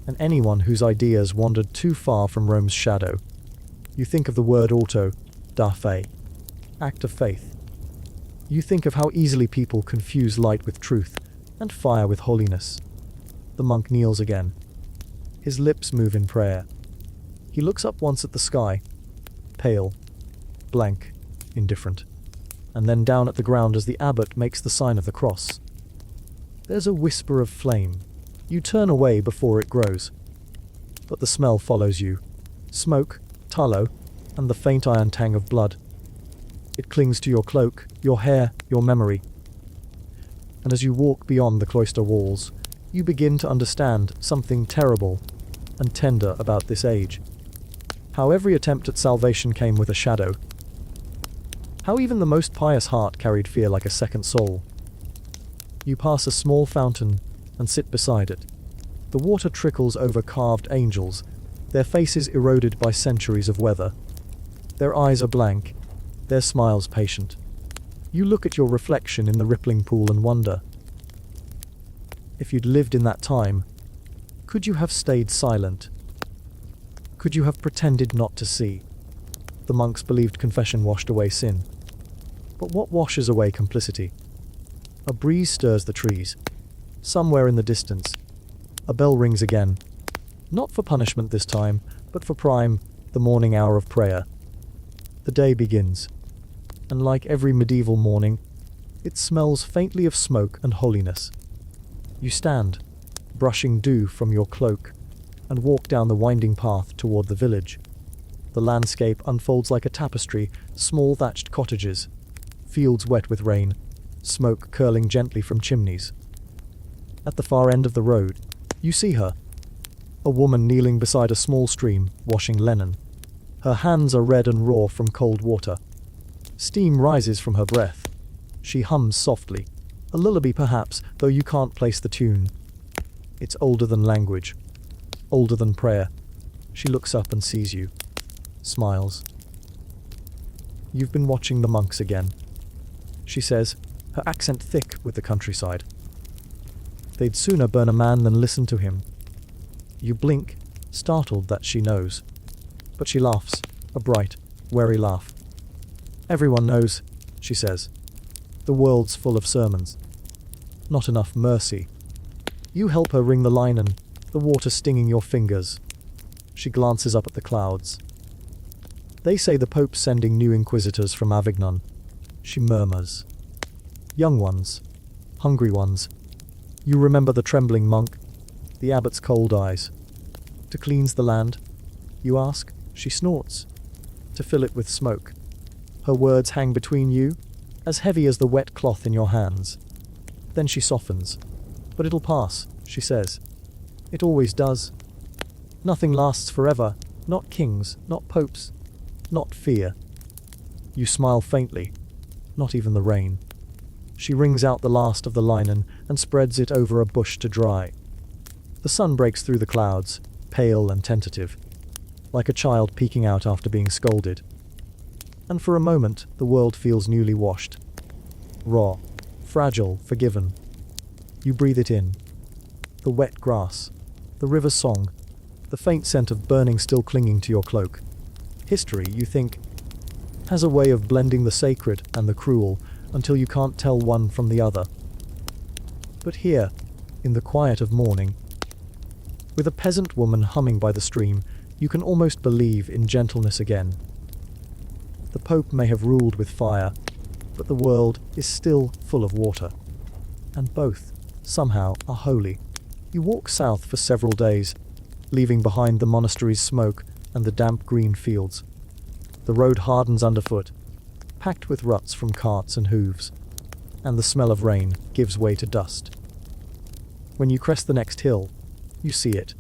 and anyone whose ideas wandered too far from Rome's shadow. You think of the word auto, da fe, act of faith. You think of how easily people confuse light with truth, and fire with holiness. The monk kneels again. His lips move in prayer. He looks up once at the sky, pale, blank, indifferent, and then down at the ground as the abbot makes the sign of the cross. There's a whisper of flame. You turn away before it grows. But the smell follows you. Smoke, tallow, and the faint iron tang of blood. It clings to your cloak, your hair, your memory. And as you walk beyond the cloister walls, you begin to understand something terrible and tender about this age. How every attempt at salvation came with a shadow. How even the most pious heart carried fear like a second soul. You pass a small fountain and sit beside it. The water trickles over carved angels, their faces eroded by centuries of weather. Their eyes are blank, their smiles patient. You look at your reflection in the rippling pool and wonder. If you'd lived in that time, could you have stayed silent? Could you have pretended not to see? The monks believed confession washed away sin. But what washes away complicity? A breeze stirs the trees. Somewhere in the distance, a bell rings again. Not for punishment this time, but for prime, the morning hour of prayer. The day begins, and like every medieval morning, it smells faintly of smoke and holiness. You stand, brushing dew from your cloak, and walk down the winding path toward the village. The landscape unfolds like a tapestry, small thatched cottages, fields wet with rain, smoke curling gently from chimneys. At the far end of the road, you see her, a woman kneeling beside a small stream, washing linen. Her hands are red and raw from cold water. Steam rises from her breath. She hums softly, a lullaby perhaps, though you can't place the tune. It's older than language, older than prayer. She looks up and sees you, smiles. "You've been watching the monks again," she says, her accent thick with the countryside. "They'd sooner burn a man than listen to him." You blink, startled that she knows. But she laughs, a bright, wary laugh. "Everyone knows," she says. "The world's full of sermons. Not enough mercy." You help her wring the linen, the water stinging your fingers. She glances up at the clouds. "They say the Pope's sending new inquisitors from Avignon," she murmurs. "Young ones, hungry ones. You remember the trembling monk, the abbot's cold eyes. To cleanse the land, you ask?" She snorts. "To fill it with smoke." Her words hang between you, as heavy as the wet cloth in your hands. Then she softens. "But it'll pass," she says. "It always does. Nothing lasts forever, not kings, not popes, not fear." You smile faintly, not even the rain. She wrings out the last of the linen and spreads it over a bush to dry. The sun breaks through the clouds, pale and tentative, like a child peeking out after being scolded. And for a moment, the world feels newly washed. Raw, fragile, forgiven. You breathe it in. The wet grass, the river's song, the faint scent of burning still clinging to your cloak. History, you think, has a way of blending the sacred and the cruel until you can't tell one from the other. But here, in the quiet of morning, with a peasant woman humming by the stream, you can almost believe in gentleness again. The Pope may have ruled with fire, but the world is still full of water. And both, somehow, are holy. You walk south for several days, leaving behind the monastery's smoke and the damp green fields. The road hardens underfoot, packed with ruts from carts and hooves, and the smell of rain gives way to dust. When you crest the next hill, you see it.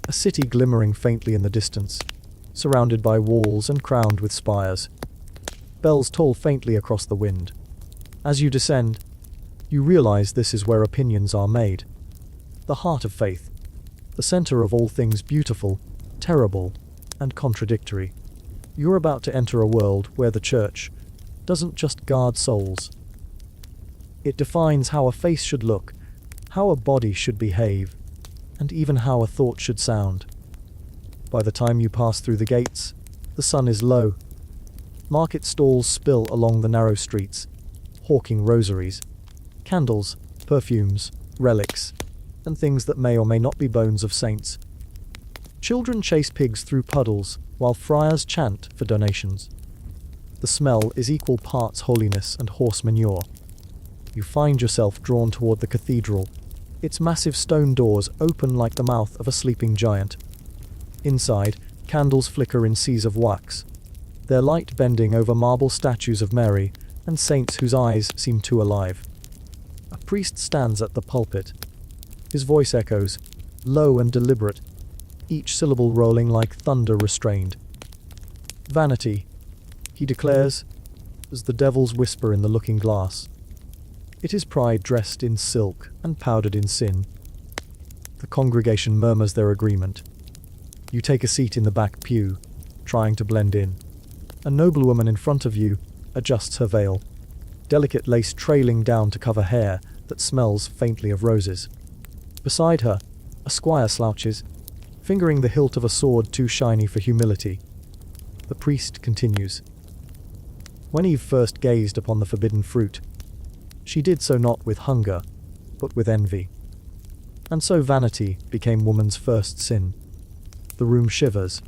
A city glimmering faintly in the distance, surrounded by walls and crowned with spires. Bells toll faintly across the wind. As you descend, you realize this is where opinions are made. The heart of faith, the center of all things beautiful, terrible, and contradictory. You're about to enter a world where the church doesn't just guard souls. It defines how a face should look, how a body should behave, and even how a thought should sound. By the time you pass through the gates, the sun is low. Market stalls spill along the narrow streets, hawking rosaries, candles, perfumes, relics, and things that may or may not be bones of saints. Children chase pigs through puddles, while friars chant for donations. The smell is equal parts holiness and horse manure. You find yourself drawn toward the cathedral, its massive stone doors open like the mouth of a sleeping giant. Inside, candles flicker in seas of wax, their light bending over marble statues of Mary and saints whose eyes seem too alive. A priest stands at the pulpit. His voice echoes, low and deliberate, each syllable rolling like thunder restrained. "Vanity," he declares, as the devil's whisper in the looking glass. It is pride dressed in silk and powdered in sin. The congregation murmurs their agreement. You take a seat in the back pew, trying to blend in. A noblewoman in front of you adjusts her veil, delicate lace trailing down to cover hair that smells faintly of roses. Beside her, a squire slouches, fingering the hilt of a sword too shiny for humility. The priest continues. "When Eve first gazed upon the forbidden fruit, She did so not with hunger, but with envy. And so vanity became woman's first sin. The room shivers.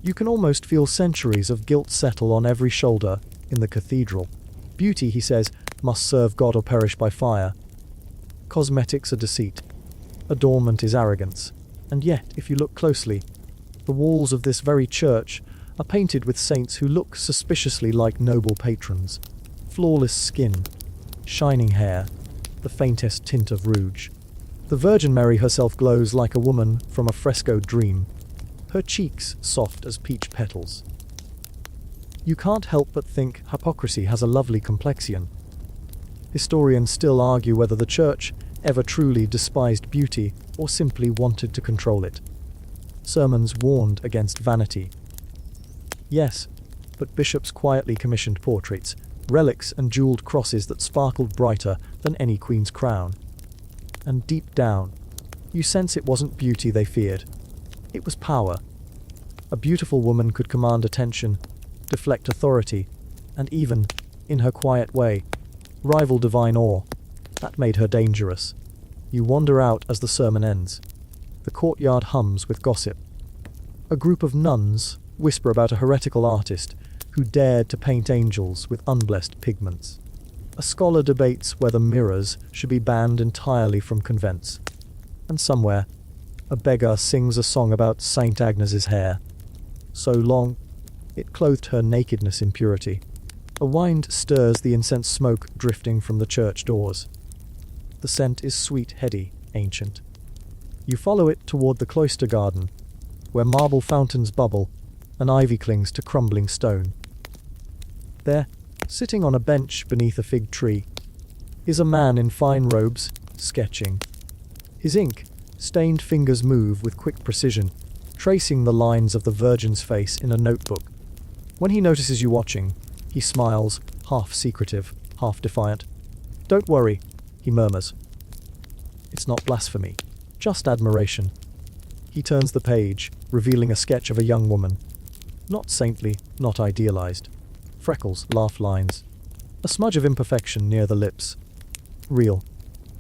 You can almost feel centuries of guilt settle on every shoulder in the cathedral. Beauty, he says, must serve God or perish by fire. Cosmetics are deceit. Adornment is arrogance. And yet, if you look closely, the walls of this very church are painted with saints who look suspiciously like noble patrons. Flawless skin, shining hair, the faintest tint of rouge. The Virgin Mary herself glows like a woman from a frescoed dream, her cheeks soft as peach petals. You can't help but think hypocrisy has a lovely complexion. Historians still argue whether the Church ever truly despised beauty or simply wanted to control it. Sermons warned against vanity. Yes, but bishops quietly commissioned portraits, relics and jeweled crosses that sparkled brighter than any queen's crown. And deep down, you sense it wasn't beauty they feared. It was power. A beautiful woman could command attention, deflect authority, and even, in her quiet way, rival divine awe. That made her dangerous. You wander out as the sermon ends. The courtyard hums with gossip. A group of nuns whisper about a heretical artist who dared to paint angels with unblessed pigments. A scholar debates whether mirrors should be banned entirely from convents. And somewhere, a beggar sings a song about Saint Agnes's hair. So long, it clothed her nakedness in purity. A wind stirs the incense smoke drifting from the church doors. The scent is sweet, heady, ancient. You follow it toward the cloister garden, where marble fountains bubble and ivy clings to crumbling stone. There, sitting on a bench beneath a fig tree, is a man in fine robes, sketching. His ink-stained fingers move with quick precision, tracing the lines of the Virgin's face in a notebook. When he notices you watching, he smiles, half secretive, half defiant. "Don't worry," he murmurs. "It's not blasphemy, just admiration." He turns the page, revealing a sketch of a young woman. Not saintly, not idealized. Freckles, laugh lines. A smudge of imperfection near the lips. Real.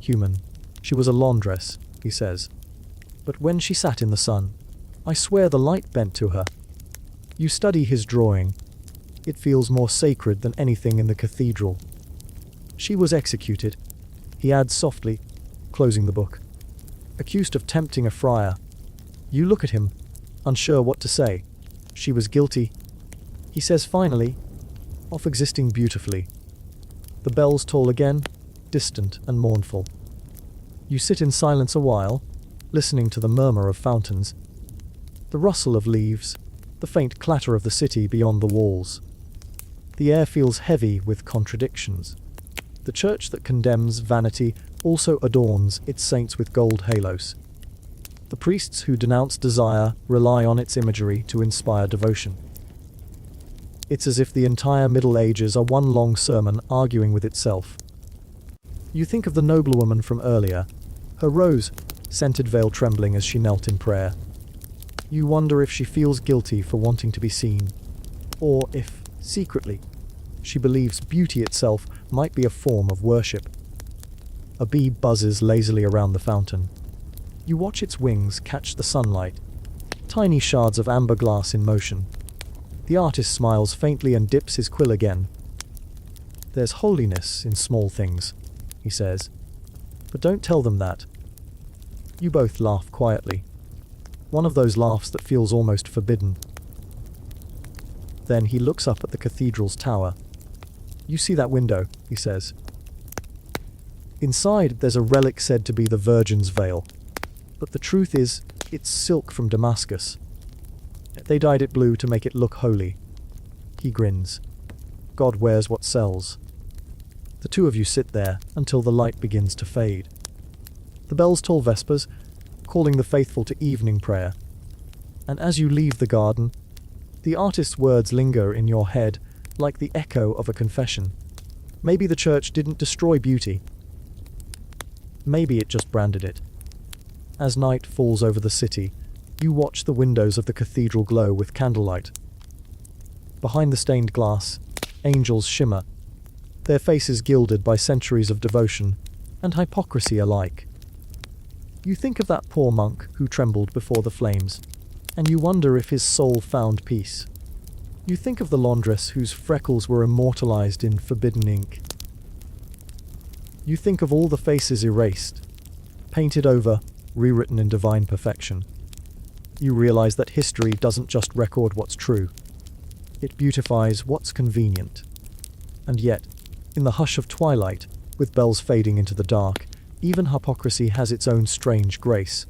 Human. She was a laundress, he says. But when she sat in the sun, I swear the light bent to her. You study his drawing. It feels more sacred than anything in the cathedral. She was executed, he adds softly, closing the book. Accused of tempting a friar. You look at him, unsure what to say. She was guilty, he says finally, of existing beautifully. The bells toll again, distant and mournful. You sit in silence a while, listening to the murmur of fountains, the rustle of leaves, the faint clatter of the city beyond the walls. The air feels heavy with contradictions. The church that condemns vanity also adorns its saints with gold halos. The priests who denounce desire rely on its imagery to inspire devotion. It's as if the entire Middle Ages are one long sermon arguing with itself. You think of the noblewoman from earlier, her rose-scented veil trembling as she knelt in prayer. You wonder if she feels guilty for wanting to be seen, or if, secretly, she believes beauty itself might be a form of worship. A bee buzzes lazily around the fountain. You watch its wings catch the sunlight, tiny shards of amber glass in motion. The artist smiles faintly and dips his quill again. There's holiness in small things, he says. But don't tell them that. You both laugh quietly. One of those laughs that feels almost forbidden. Then he looks up at the cathedral's tower. You see that window, he says. Inside, there's a relic said to be the Virgin's veil. But the truth is, it's silk from Damascus. They dyed it blue to make it look holy. He grins. God wears what sells. The two of you sit there until the light begins to fade. The bells toll vespers, calling the faithful to evening prayer. And as you leave the garden, the artist's words linger in your head like the echo of a confession. Maybe the church didn't destroy beauty. Maybe it just branded it. As night falls over the city, you watch the windows of the cathedral glow with candlelight. Behind the stained glass, angels shimmer. their faces gilded by centuries of devotion and hypocrisy alike. You think of that poor monk who trembled before the flames, and you wonder if his soul found peace. You think of the laundress whose freckles were immortalized in forbidden ink. You think of all the faces erased, painted over, rewritten in divine perfection. You realize that history doesn't just record what's true, it beautifies what's convenient. And yet, in the hush of twilight, with bells fading into the dark, even hypocrisy has its own strange grace.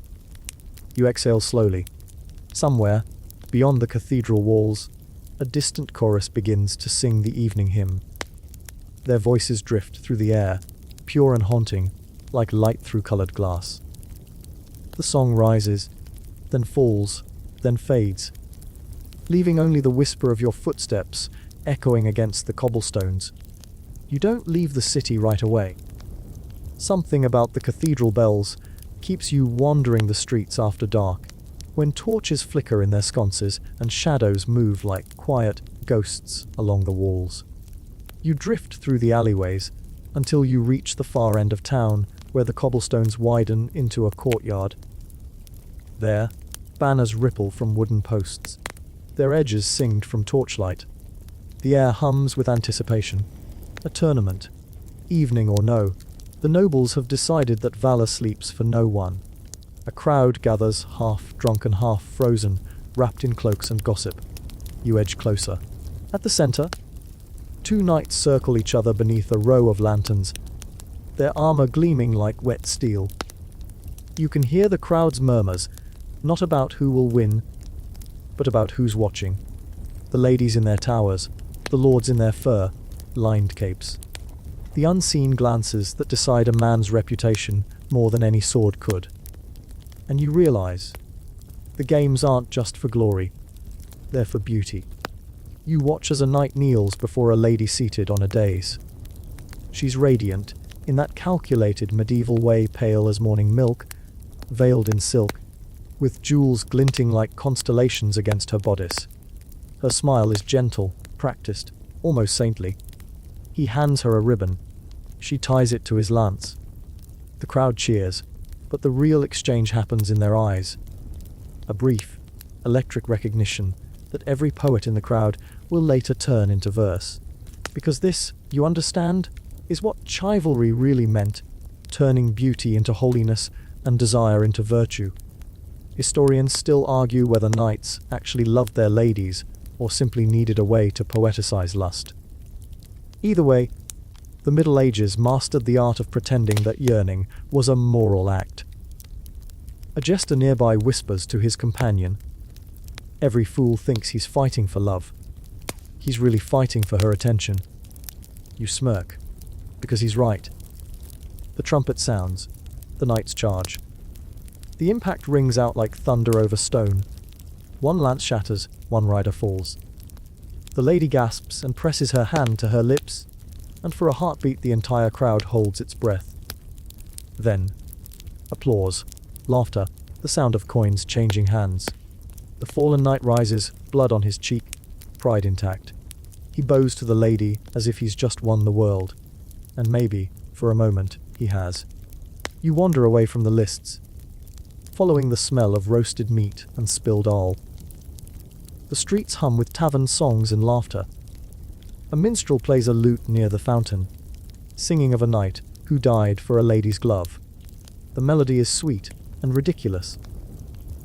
You exhale slowly. Somewhere, beyond the cathedral walls, a distant chorus begins to sing the evening hymn. Their voices drift through the air, pure and haunting, like light through colored glass. The song rises, then falls, then fades, leaving only the whisper of your footsteps echoing against the cobblestones. You don't leave the city right away. Something about the cathedral bells keeps you wandering the streets after dark, when torches flicker in their sconces and shadows move like quiet ghosts along the walls. You drift through the alleyways until you reach the far end of town, where the cobblestones widen into a courtyard. There, banners ripple from wooden posts, their edges singed from torchlight. The air hums with anticipation. A tournament. Evening or no, the nobles have decided that valor sleeps for no one. A crowd gathers, half drunk and half frozen, wrapped in cloaks and gossip. You edge closer. At the center, two knights circle each other beneath a row of lanterns, their armor gleaming like wet steel. You can hear the crowd's murmurs, not about who will win, but about who's watching. The ladies in their towers, the lords in their fur-lined capes. The unseen glances that decide a man's reputation more than any sword could. And you realize, the games aren't just for glory, they're for beauty. You watch as a knight kneels before a lady seated on a dais. She's radiant, in that calculated medieval way, pale as morning milk, veiled in silk, with jewels glinting like constellations against her bodice. Her smile is gentle, practiced, almost saintly. He hands her a ribbon. She ties it to his lance. The crowd cheers, but the real exchange happens in their eyes. A brief, electric recognition that every poet in the crowd will later turn into verse. Because this, you understand, is what chivalry really meant, turning beauty into holiness and desire into virtue. Historians still argue whether knights actually loved their ladies or simply needed a way to poeticize lust. Either way, the Middle Ages mastered the art of pretending that yearning was a moral act. A jester nearby whispers to his companion, "Every fool thinks he's fighting for love. He's really fighting for her attention." You smirk, because he's right. The trumpet sounds, the knights charge. The impact rings out like thunder over stone. One lance shatters, one rider falls. The lady gasps and presses her hand to her lips, and for a heartbeat the entire crowd holds its breath. Then, applause, laughter, the sound of coins changing hands. The fallen knight rises, blood on his cheek, pride intact. He bows to the lady as if he's just won the world. And maybe, for a moment, he has. You wander away from the lists, following the smell of roasted meat and spilled ale. The streets hum with tavern songs and laughter. A minstrel plays a lute near the fountain, singing of a knight who died for a lady's glove. The melody is sweet and ridiculous.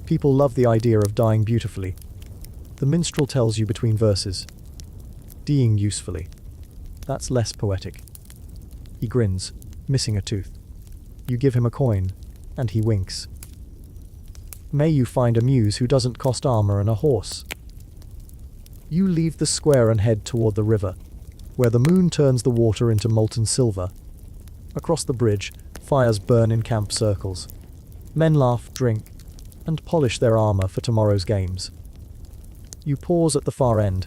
People love the idea of dying beautifully. The minstrel tells you between verses, "Dying usefully. That's less poetic." He grins, missing a tooth. You give him a coin, and he winks. May you find a muse who doesn't cost armor and a horse. You leave the square and head toward the river, where the moon turns the water into molten silver. Across the bridge, fires burn in camp circles. Men laugh, drink, and polish their armor for tomorrow's games. You pause at the far end,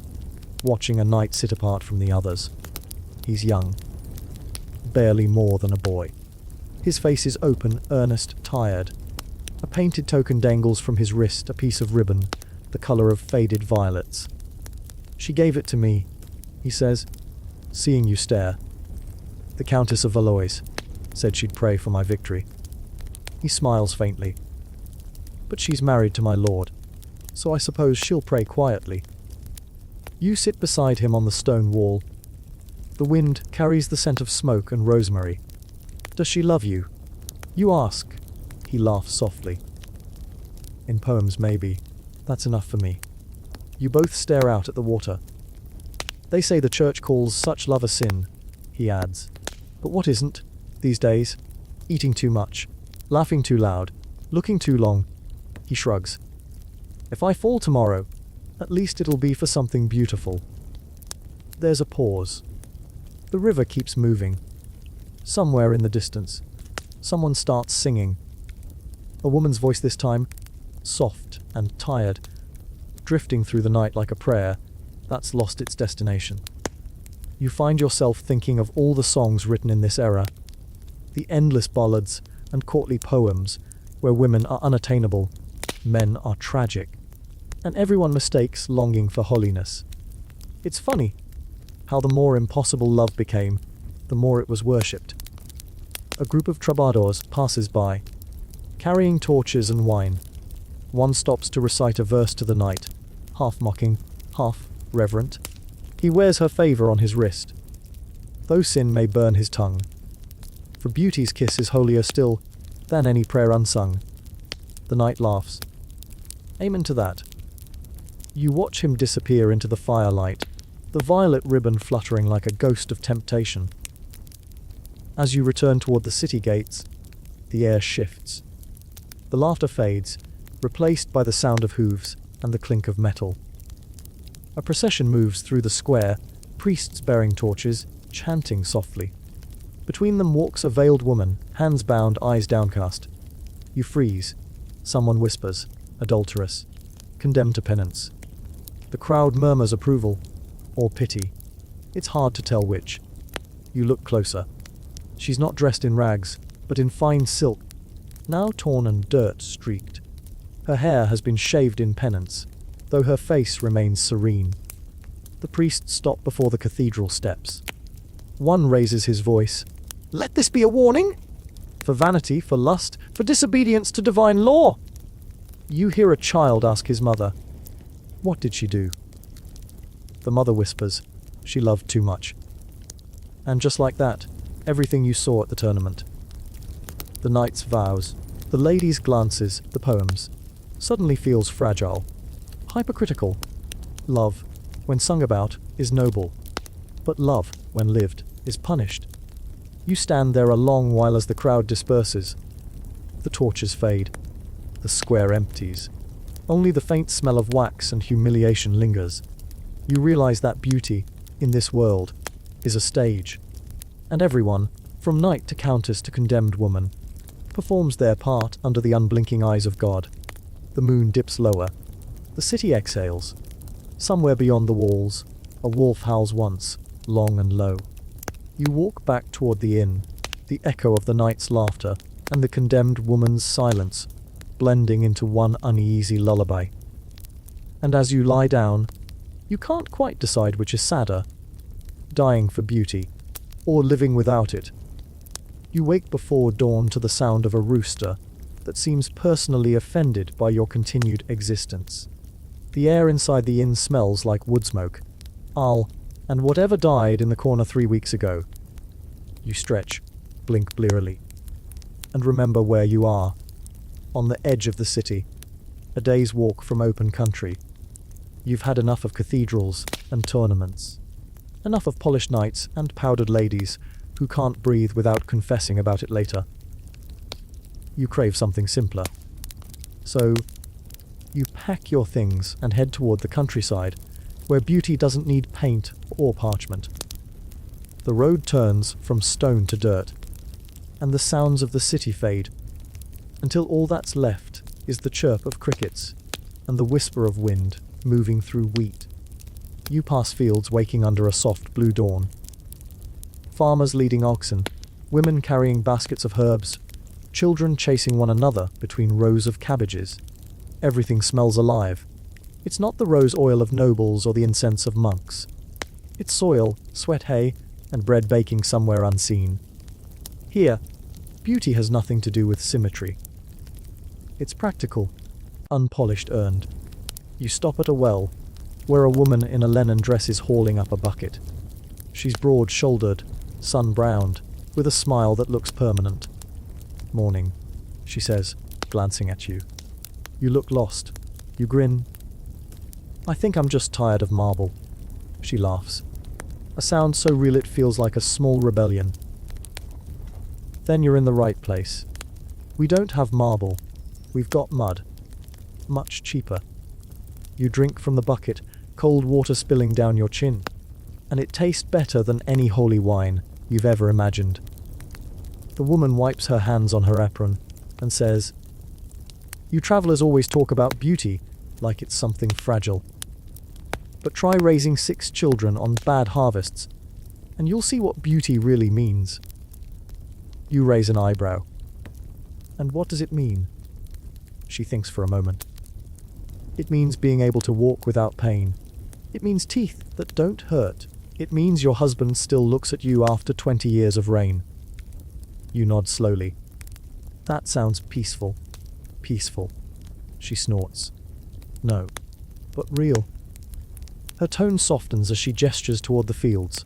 watching a knight sit apart from the others. He's young, barely more than a boy. His face is open, earnest, tired. A painted token dangles from his wrist, a piece of ribbon, the color of faded violets. "She gave it to me," he says, seeing you stare. "The Countess of Valois said she'd pray for my victory." He smiles faintly. "But she's married to my lord, so I suppose she'll pray quietly." You sit beside him on the stone wall. The wind carries the scent of smoke and rosemary. "Does she love you?" you ask. He laughs softly. "In poems, maybe. That's enough for me." You both stare out at the water. "They say the church calls such love a sin," he adds. "But what isn't, these days? Eating too much, laughing too loud, looking too long." He shrugs. "If I fall tomorrow, at least it'll be for something beautiful." There's a pause. The river keeps moving. Somewhere in the distance, someone starts singing. A woman's voice this time, soft and tired, drifting through the night like a prayer that's lost its destination. You find yourself thinking of all the songs written in this era, the endless ballads and courtly poems where women are unattainable, men are tragic, and everyone mistakes longing for holiness. It's funny how the more impossible love became, the more it was worshipped. A group of troubadours passes by, carrying torches and wine. One stops to recite a verse to the night, half mocking, half reverent. He wears her favor on his wrist, though sin may burn his tongue. For beauty's kiss is holier still than any prayer unsung. The night laughs. Amen to that. You watch him disappear into the firelight, the violet ribbon fluttering like a ghost of temptation. As you return toward the city gates, the air shifts. The laughter fades, replaced by the sound of hooves and the clink of metal. A procession moves through the square, priests bearing torches, chanting softly. Between them walks a veiled woman, hands bound, eyes downcast. You freeze. Someone whispers, "Adulteress, condemned to penance." The crowd murmurs approval, or pity. It's hard to tell which. You look closer. She's not dressed in rags, but in fine silk, now torn and dirt-streaked. Her hair has been shaved in penance, though her face remains serene. The priests stop before the cathedral steps. One raises his voice. "Let this be a warning! For vanity, for lust, for disobedience to divine law!" You hear a child ask his mother, "What did she do?" The mother whispers, "She loved too much." And just like that, everything you saw at the tournament. The knight's vows, the lady's glances, the poems, suddenly feels fragile, hypercritical. Love, when sung about, is noble, but love, when lived, is punished. You stand there a long while as the crowd disperses. The torches fade. The square empties. Only the faint smell of wax and humiliation lingers. You realize that beauty, in this world, is a stage. And everyone, from knight to countess to condemned woman, performs their part under the unblinking eyes of God. The moon dips lower. The city exhales. Somewhere beyond the walls, a wolf howls once, long and low. You walk back toward the inn, the echo of the knight's laughter and the condemned woman's silence, blending into one uneasy lullaby. And as you lie down, you can't quite decide which is sadder, dying for beauty, or living without it. You wake before dawn to the sound of a rooster that seems personally offended by your continued existence. The air inside the inn smells like wood smoke, ale, and whatever died in the corner 3 weeks ago. You stretch, blink blearily, and remember where you are, on the edge of the city, a day's walk from open country. You've had enough of cathedrals and tournaments, enough of polished knights and powdered ladies who can't breathe without confessing about it later. You crave something simpler. So, you pack your things and head toward the countryside, where beauty doesn't need paint or parchment. The road turns from stone to dirt, and the sounds of the city fade, until all that's left is the chirp of crickets and the whisper of wind moving through wheat. You pass fields waking under a soft blue dawn. Farmers leading oxen, women carrying baskets of herbs, children chasing one another between rows of cabbages. Everything smells alive. It's not the rose oil of nobles or the incense of monks. It's soil, sweat hay, and bread baking somewhere unseen. Here, beauty has nothing to do with symmetry. It's practical, unpolished, earned. You stop at a well, where a woman in a linen dress is hauling up a bucket. She's broad-shouldered, sun-browned, with a smile that looks permanent. "Morning," she says, glancing at you. You look lost. You grin. "I think I'm just tired of marble." She laughs. A sound so real it feels like a small rebellion. Then you're in the right place. We don't have marble. We've got mud. Much cheaper. You drink from the bucket, cold water spilling down your chin, and it tastes better than any holy wine you've ever imagined. The woman wipes her hands on her apron and says, "You travelers always talk about beauty like it's something fragile. But try raising 6 children on bad harvests, and you'll see what beauty really means." You raise an eyebrow. "And what does it mean?" She thinks for a moment. "It means being able to walk without pain. It means teeth that don't hurt. It means your husband still looks at you after 20 years of rain." You nod slowly. "That sounds peaceful." "Peaceful," she snorts. "No, but real." Her tone softens as she gestures toward the fields.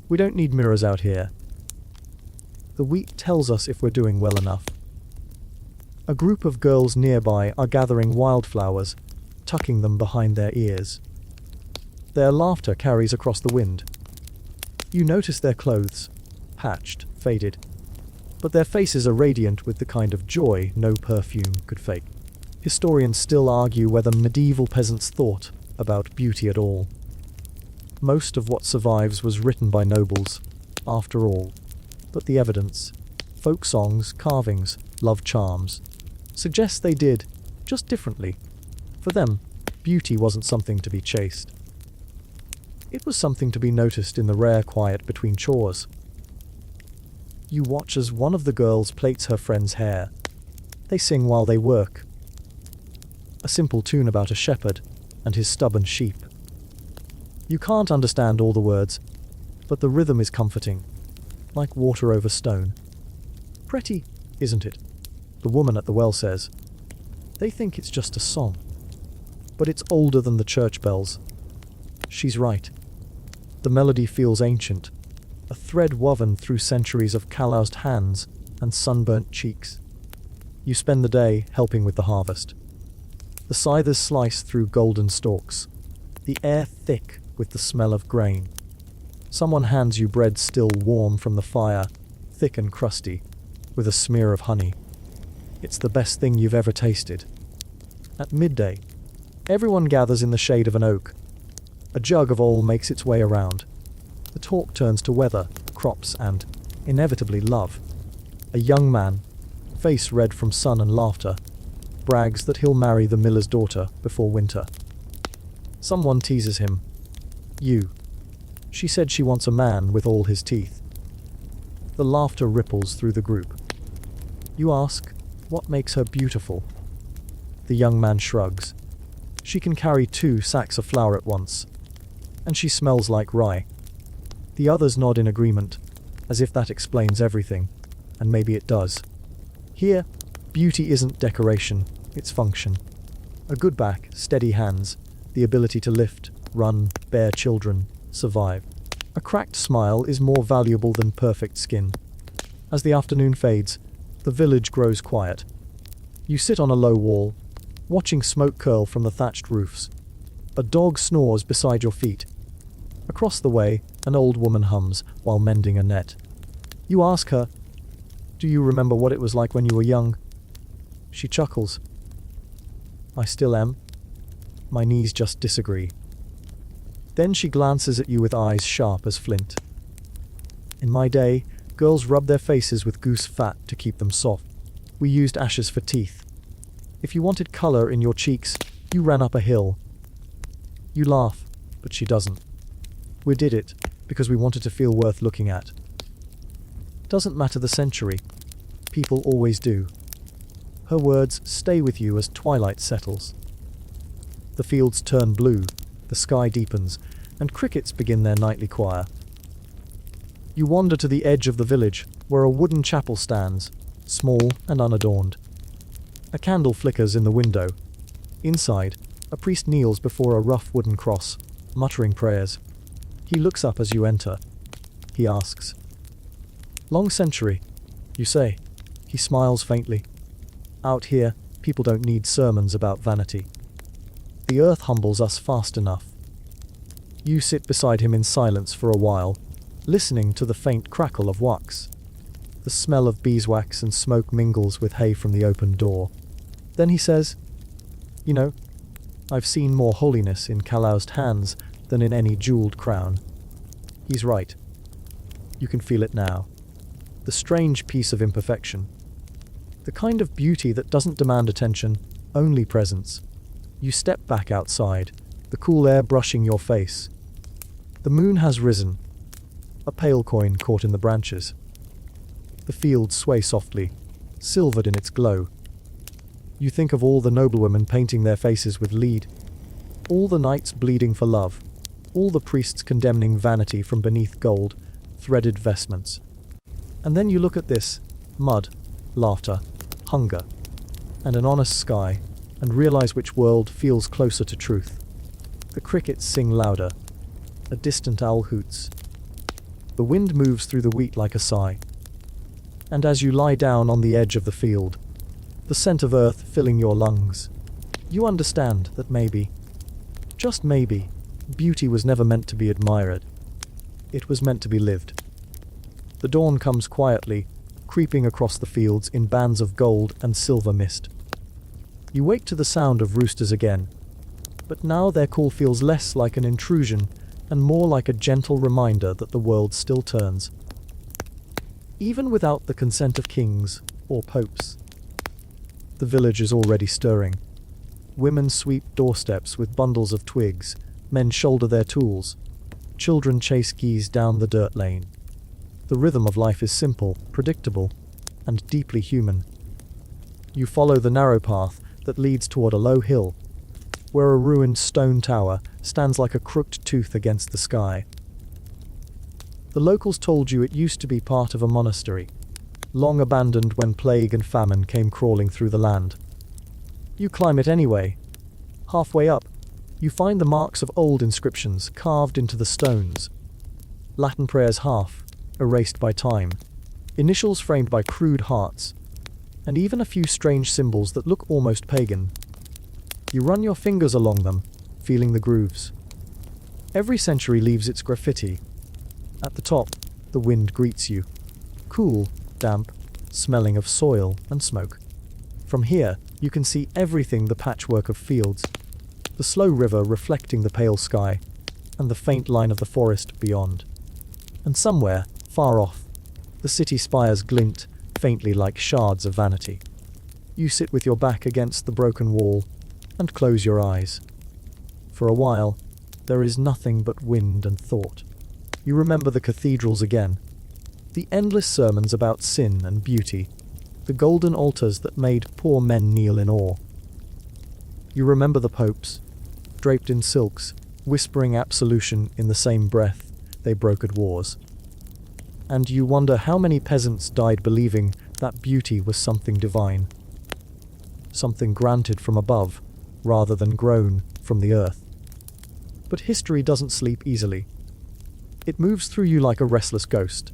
"We don't need mirrors out here. The wheat tells us if we're doing well enough." A group of girls nearby are gathering wildflowers, tucking them behind their ears. Their laughter carries across the wind. You notice their clothes, patched, faded, but their faces are radiant with the kind of joy no perfume could fake. Historians still argue whether medieval peasants thought about beauty at all. Most of what survives was written by nobles, after all, but the evidence, folk songs, carvings, love charms, suggests they did, just differently. For them, beauty wasn't something to be chased. It was something to be noticed in the rare quiet between chores. You watch as one of the girls plaits her friend's hair. They sing while they work. A simple tune about a shepherd and his stubborn sheep. You can't understand all the words, but the rhythm is comforting, like water over stone. "Pretty, isn't it?" the woman at the well says. They think it's just a song, but it's older than the church bells. She's right. The melody feels ancient, a thread woven through centuries of calloused hands and sunburnt cheeks. You spend the day helping with the harvest. The scythers slice through golden stalks, the air thick with the smell of grain. Someone hands you bread still warm from the fire, thick and crusty, with a smear of honey. It's the best thing you've ever tasted. At midday, everyone gathers in the shade of an oak. A jug of ale makes its way around. The talk turns to weather, crops, and, inevitably, love. A young man, face red from sun and laughter, brags that he'll marry the miller's daughter before winter. Someone teases him. "You. She said she wants a man with all his teeth." The laughter ripples through the group. You ask, what makes her beautiful? The young man shrugs. She can carry 2 sacks of flour at once. And she smells like rye. The others nod in agreement, as if that explains everything, and maybe it does. Here, beauty isn't decoration, it's function. A good back, steady hands, the ability to lift, run, bear children, survive. A cracked smile is more valuable than perfect skin. As the afternoon fades, the village grows quiet. You sit on a low wall, watching smoke curl from the thatched roofs. A dog snores beside your feet. Across the way, an old woman hums while mending a net. You ask her, "Do you remember what it was like when you were young?" She chuckles. "I still am. My knees just disagree." Then she glances at you with eyes sharp as flint. "In my day, girls rubbed their faces with goose fat to keep them soft. We used ashes for teeth. If you wanted color in your cheeks, you ran up a hill." You laugh, but she doesn't. "We did it because we wanted to feel worth looking at. Doesn't matter the century. People always do." Her words stay with you as twilight settles. The fields turn blue, the sky deepens, and crickets begin their nightly choir. You wander to the edge of the village, where a wooden chapel stands, small and unadorned. A candle flickers in the window. Inside, a priest kneels before a rough wooden cross, muttering prayers. He looks up as you enter. He asks, "Long century, you say?" He smiles faintly. "Out here, people don't need sermons about vanity. The earth humbles us fast enough." You sit beside him in silence for a while, listening to the faint crackle of wax. The smell of beeswax and smoke mingles with hay from the open door. Then he says, "You know, I've seen more holiness in calloused hands than in any jeweled crown." He's right. You can feel it now. The strange piece of imperfection. The kind of beauty that doesn't demand attention, only presence. You step back outside, the cool air brushing your face. The moon has risen, a pale coin caught in the branches. The fields sway softly, silvered in its glow. You think of all the noblewomen painting their faces with lead, all the knights bleeding for love, all the priests condemning vanity from beneath gold, threaded vestments. And then you look at this: mud, laughter, hunger, and an honest sky, and realize which world feels closer to truth. The crickets sing louder. A distant owl hoots. The wind moves through the wheat like a sigh. And as you lie down on the edge of the field, the scent of earth filling your lungs, you understand that maybe, just maybe, beauty was never meant to be admired. It was meant to be lived. The dawn comes quietly, creeping across the fields in bands of gold and silver mist. You wake to the sound of roosters again, but now their call feels less like an intrusion and more like a gentle reminder that the world still turns. Even without the consent of kings or popes. The village is already stirring. Women sweep doorsteps with bundles of twigs, men shoulder their tools, children chase geese down the dirt lane. The rhythm of life is simple, predictable, and deeply human. You follow the narrow path that leads toward a low hill, where a ruined stone tower stands like a crooked tooth against the sky. The locals told you it used to be part of a monastery, long abandoned when plague and famine came crawling through the land. You climb it anyway. Halfway up, you find the marks of old inscriptions carved into the stones. Latin prayers half, erased by time, initials framed by crude hearts, and even a few strange symbols that look almost pagan. You run your fingers along them, feeling the grooves. Every century leaves its graffiti. At the top, the wind greets you. Cool, damp, smelling of soil and smoke. From here, you can see everything: the patchwork of fields, the slow river reflecting the pale sky, and the faint line of the forest beyond. And somewhere, far off, the city spires glint faintly like shards of vanity. You sit with your back against the broken wall and close your eyes. For a while, there is nothing but wind and thought. You remember the cathedrals again, the endless sermons about sin and beauty, the golden altars that made poor men kneel in awe. You remember the popes, draped in silks, whispering absolution in the same breath they broke at wars. And you wonder how many peasants died believing that beauty was something divine, something granted from above, rather than grown from the earth. But history doesn't sleep easily. It moves through you like a restless ghost.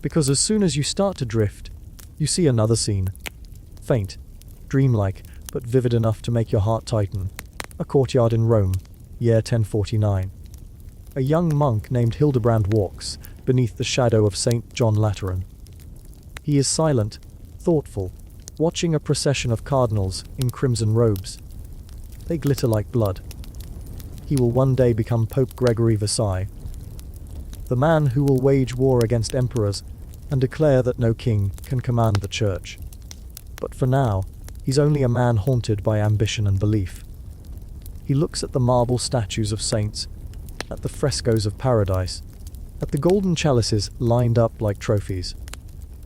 Because as soon as you start to drift, you see another scene. Faint, dreamlike, but vivid enough to make your heart tighten. A courtyard in Rome, year 1049. A young monk named Hildebrand walks beneath the shadow of St. John Lateran. He is silent, thoughtful, watching a procession of cardinals in crimson robes. They glitter like blood. He will one day become Pope Gregory Versailles, the man who will wage war against emperors and declare that no king can command the church. But for now, he's only a man haunted by ambition and belief. He looks at the marble statues of saints, at the frescoes of paradise, at the golden chalices lined up like trophies,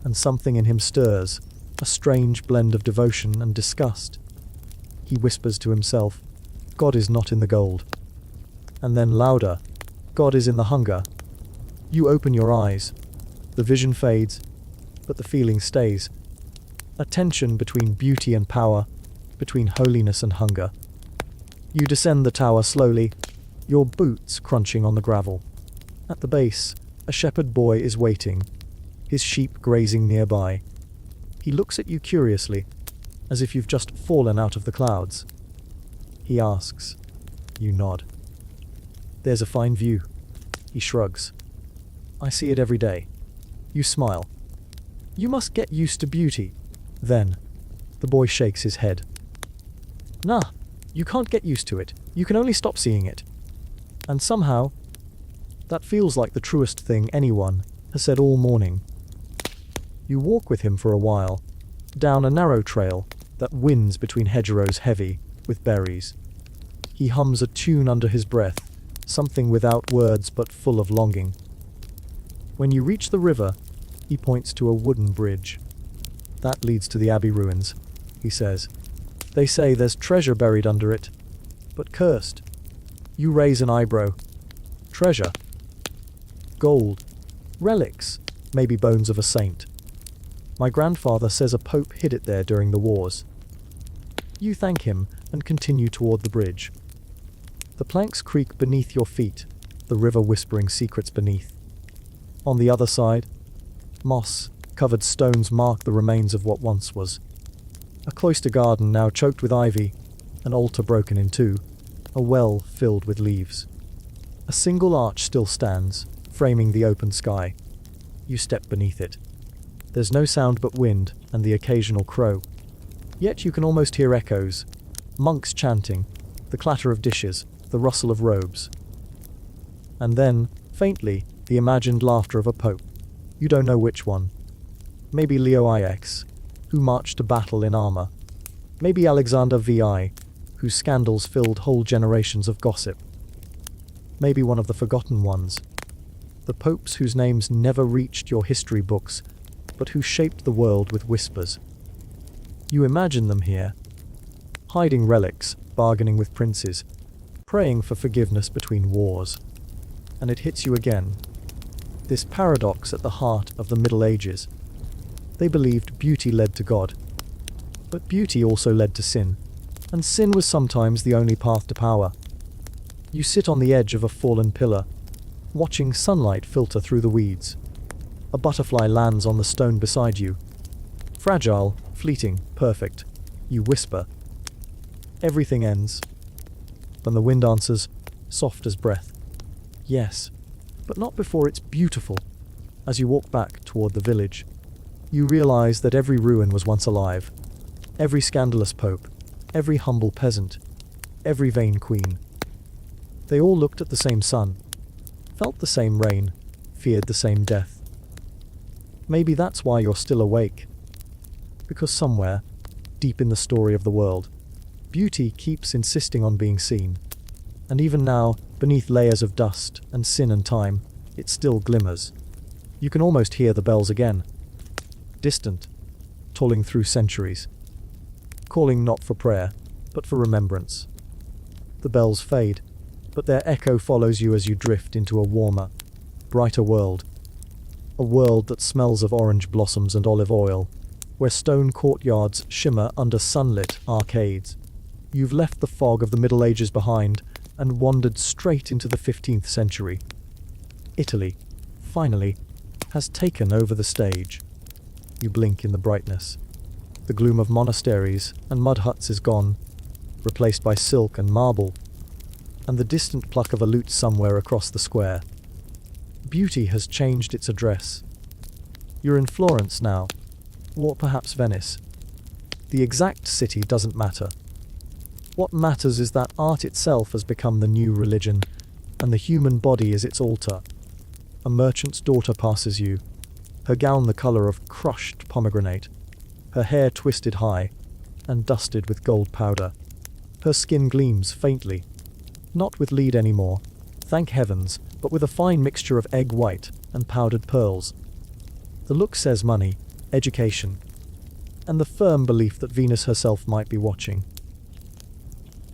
and something in him stirs, a strange blend of devotion and disgust. He whispers to himself, "God is not in the gold." And then louder, "God is in the hunger." You open your eyes. The vision fades, but the feeling stays. A tension between beauty and power, between holiness and hunger. You descend the tower slowly, your boots crunching on the gravel. At the base, a shepherd boy is waiting, his sheep grazing nearby. He looks at you curiously, as if you've just fallen out of the clouds. He asks. You nod. There's a fine view. He shrugs. I see it every day. You smile. You must get used to beauty. Then, the boy shakes his head. Nah, you can't get used to it. You can only stop seeing it. And somehow, that feels like the truest thing anyone has said all morning. You walk with him for a while, down a narrow trail that winds between hedgerows heavy with berries. He hums a tune under his breath, something without words but full of longing. When you reach the river, he points to a wooden bridge. That leads to the abbey ruins, he says. They say there's treasure buried under it, but cursed. You raise an eyebrow. Treasure. Gold. Relics. Maybe bones of a saint. My grandfather says a pope hid it there during the wars. You thank him and continue toward the bridge. The planks creak beneath your feet, the river whispering secrets beneath. On the other side, moss-covered stones mark the remains of what once was. A cloister garden now choked with ivy, an altar broken in two, a well filled with leaves. A single arch still stands, framing the open sky. You step beneath it. There's no sound but wind and the occasional crow. Yet you can almost hear echoes, monks chanting, the clatter of dishes, the rustle of robes. And then, faintly, the imagined laughter of a pope. You don't know which one. Maybe Leo IX, who marched to battle in armor. Maybe Alexander VI, whose scandals filled whole generations of gossip. Maybe one of the forgotten ones. The popes whose names never reached your history books, but who shaped the world with whispers. You imagine them here, hiding relics, bargaining with princes, praying for forgiveness between wars. And it hits you again. This paradox at the heart of the Middle Ages. They believed beauty led to God, but beauty also led to sin, and sin was sometimes the only path to power. You sit on the edge of a fallen pillar, watching sunlight filter through the weeds. A butterfly lands on the stone beside you. Fragile, fleeting, perfect. You whisper. Everything ends. Then the wind answers, soft as breath. Yes, but not before it's beautiful. As you walk back toward the village, you realize that every ruin was once alive. Every scandalous pope, every humble peasant, every vain queen. They all looked at the same sun, felt the same rain, feared the same death. Maybe that's why you're still awake. Because somewhere, deep in the story of the world, beauty keeps insisting on being seen. And even now, beneath layers of dust and sin and time, it still glimmers. You can almost hear the bells again. Distant, tolling through centuries. Calling not for prayer, but for remembrance. The bells fade, but their echo follows you as you drift into a warmer, brighter world. A world that smells of orange blossoms and olive oil, where stone courtyards shimmer under sunlit arcades. You've left the fog of the Middle Ages behind and wandered straight into the 15th century. Italy, finally, has taken over the stage. You blink in the brightness. The gloom of monasteries and mud huts is gone, replaced by silk and marble, and the distant pluck of a lute somewhere across the square. Beauty has changed its address. You're in Florence now, or perhaps Venice. The exact city doesn't matter. What matters is that art itself has become the new religion, and the human body is its altar. A merchant's daughter passes you, her gown the color of crushed pomegranate, her hair twisted high and dusted with gold powder. Her skin gleams faintly, not with lead anymore, thank heavens, but with a fine mixture of egg white and powdered pearls. The look says money, education, and the firm belief that Venus herself might be watching.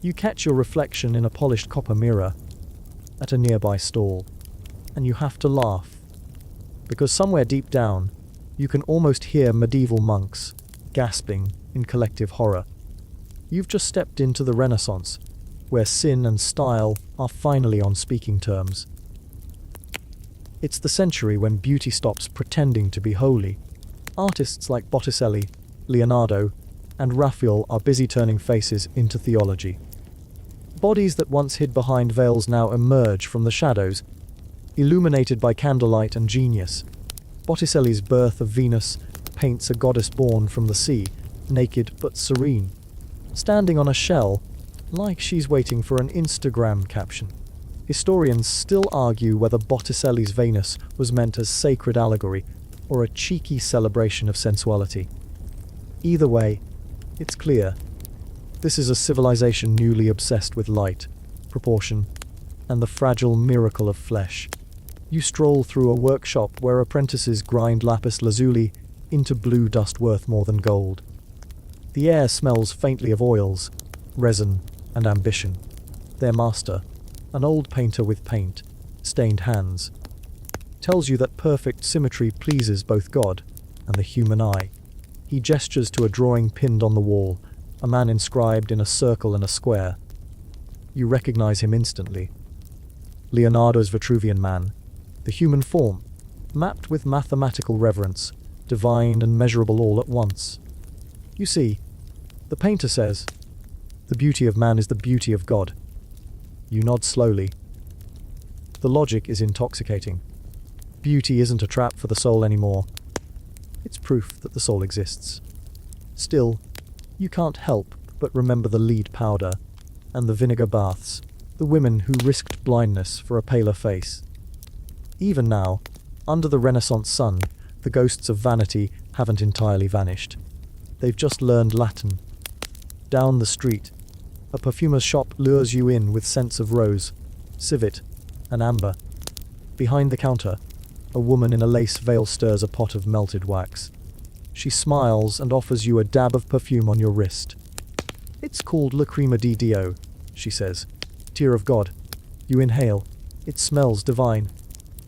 You catch your reflection in a polished copper mirror at a nearby stall, and you have to laugh because somewhere deep down, you can almost hear medieval monks gasping in collective horror. You've just stepped into the Renaissance, where sin and style are finally on speaking terms. It's the century when beauty stops pretending to be holy. Artists like Botticelli, Leonardo, and Raphael are busy turning faces into theology. Bodies that once hid behind veils now emerge from the shadows, illuminated by candlelight and genius. Botticelli's Birth of Venus paints a goddess born from the sea, naked but serene, standing on a shell, like she's waiting for an Instagram caption. Historians still argue whether Botticelli's Venus was meant as sacred allegory or a cheeky celebration of sensuality. Either way, it's clear. This is a civilization newly obsessed with light, proportion, and the fragile miracle of flesh. You stroll through a workshop where apprentices grind lapis lazuli into blue dust worth more than gold. The air smells faintly of oils, resin, and ambition. Their master, an old painter with paint, stained hands, tells you that perfect symmetry pleases both God and the human eye. He gestures to a drawing pinned on the wall, a man inscribed in a circle and a square. You recognize him instantly. Leonardo's Vitruvian Man, the human form, mapped with mathematical reverence, divine and measurable all at once. You see, the painter says, "The beauty of man is the beauty of God." You nod slowly. The logic is intoxicating. Beauty isn't a trap for the soul anymore. It's proof that the soul exists. Still, you can't help but remember the lead powder and the vinegar baths, the women who risked blindness for a paler face. Even now, under the Renaissance sun, the ghosts of vanity haven't entirely vanished. They've just learned Latin. Down the street, a perfumer's shop lures you in with scents of rose, civet, and amber. Behind the counter, a woman in a lace veil stirs a pot of melted wax. She smiles and offers you a dab of perfume on your wrist. "It's called Lacrima di Dio," she says. "Tear of God." You inhale. It smells divine.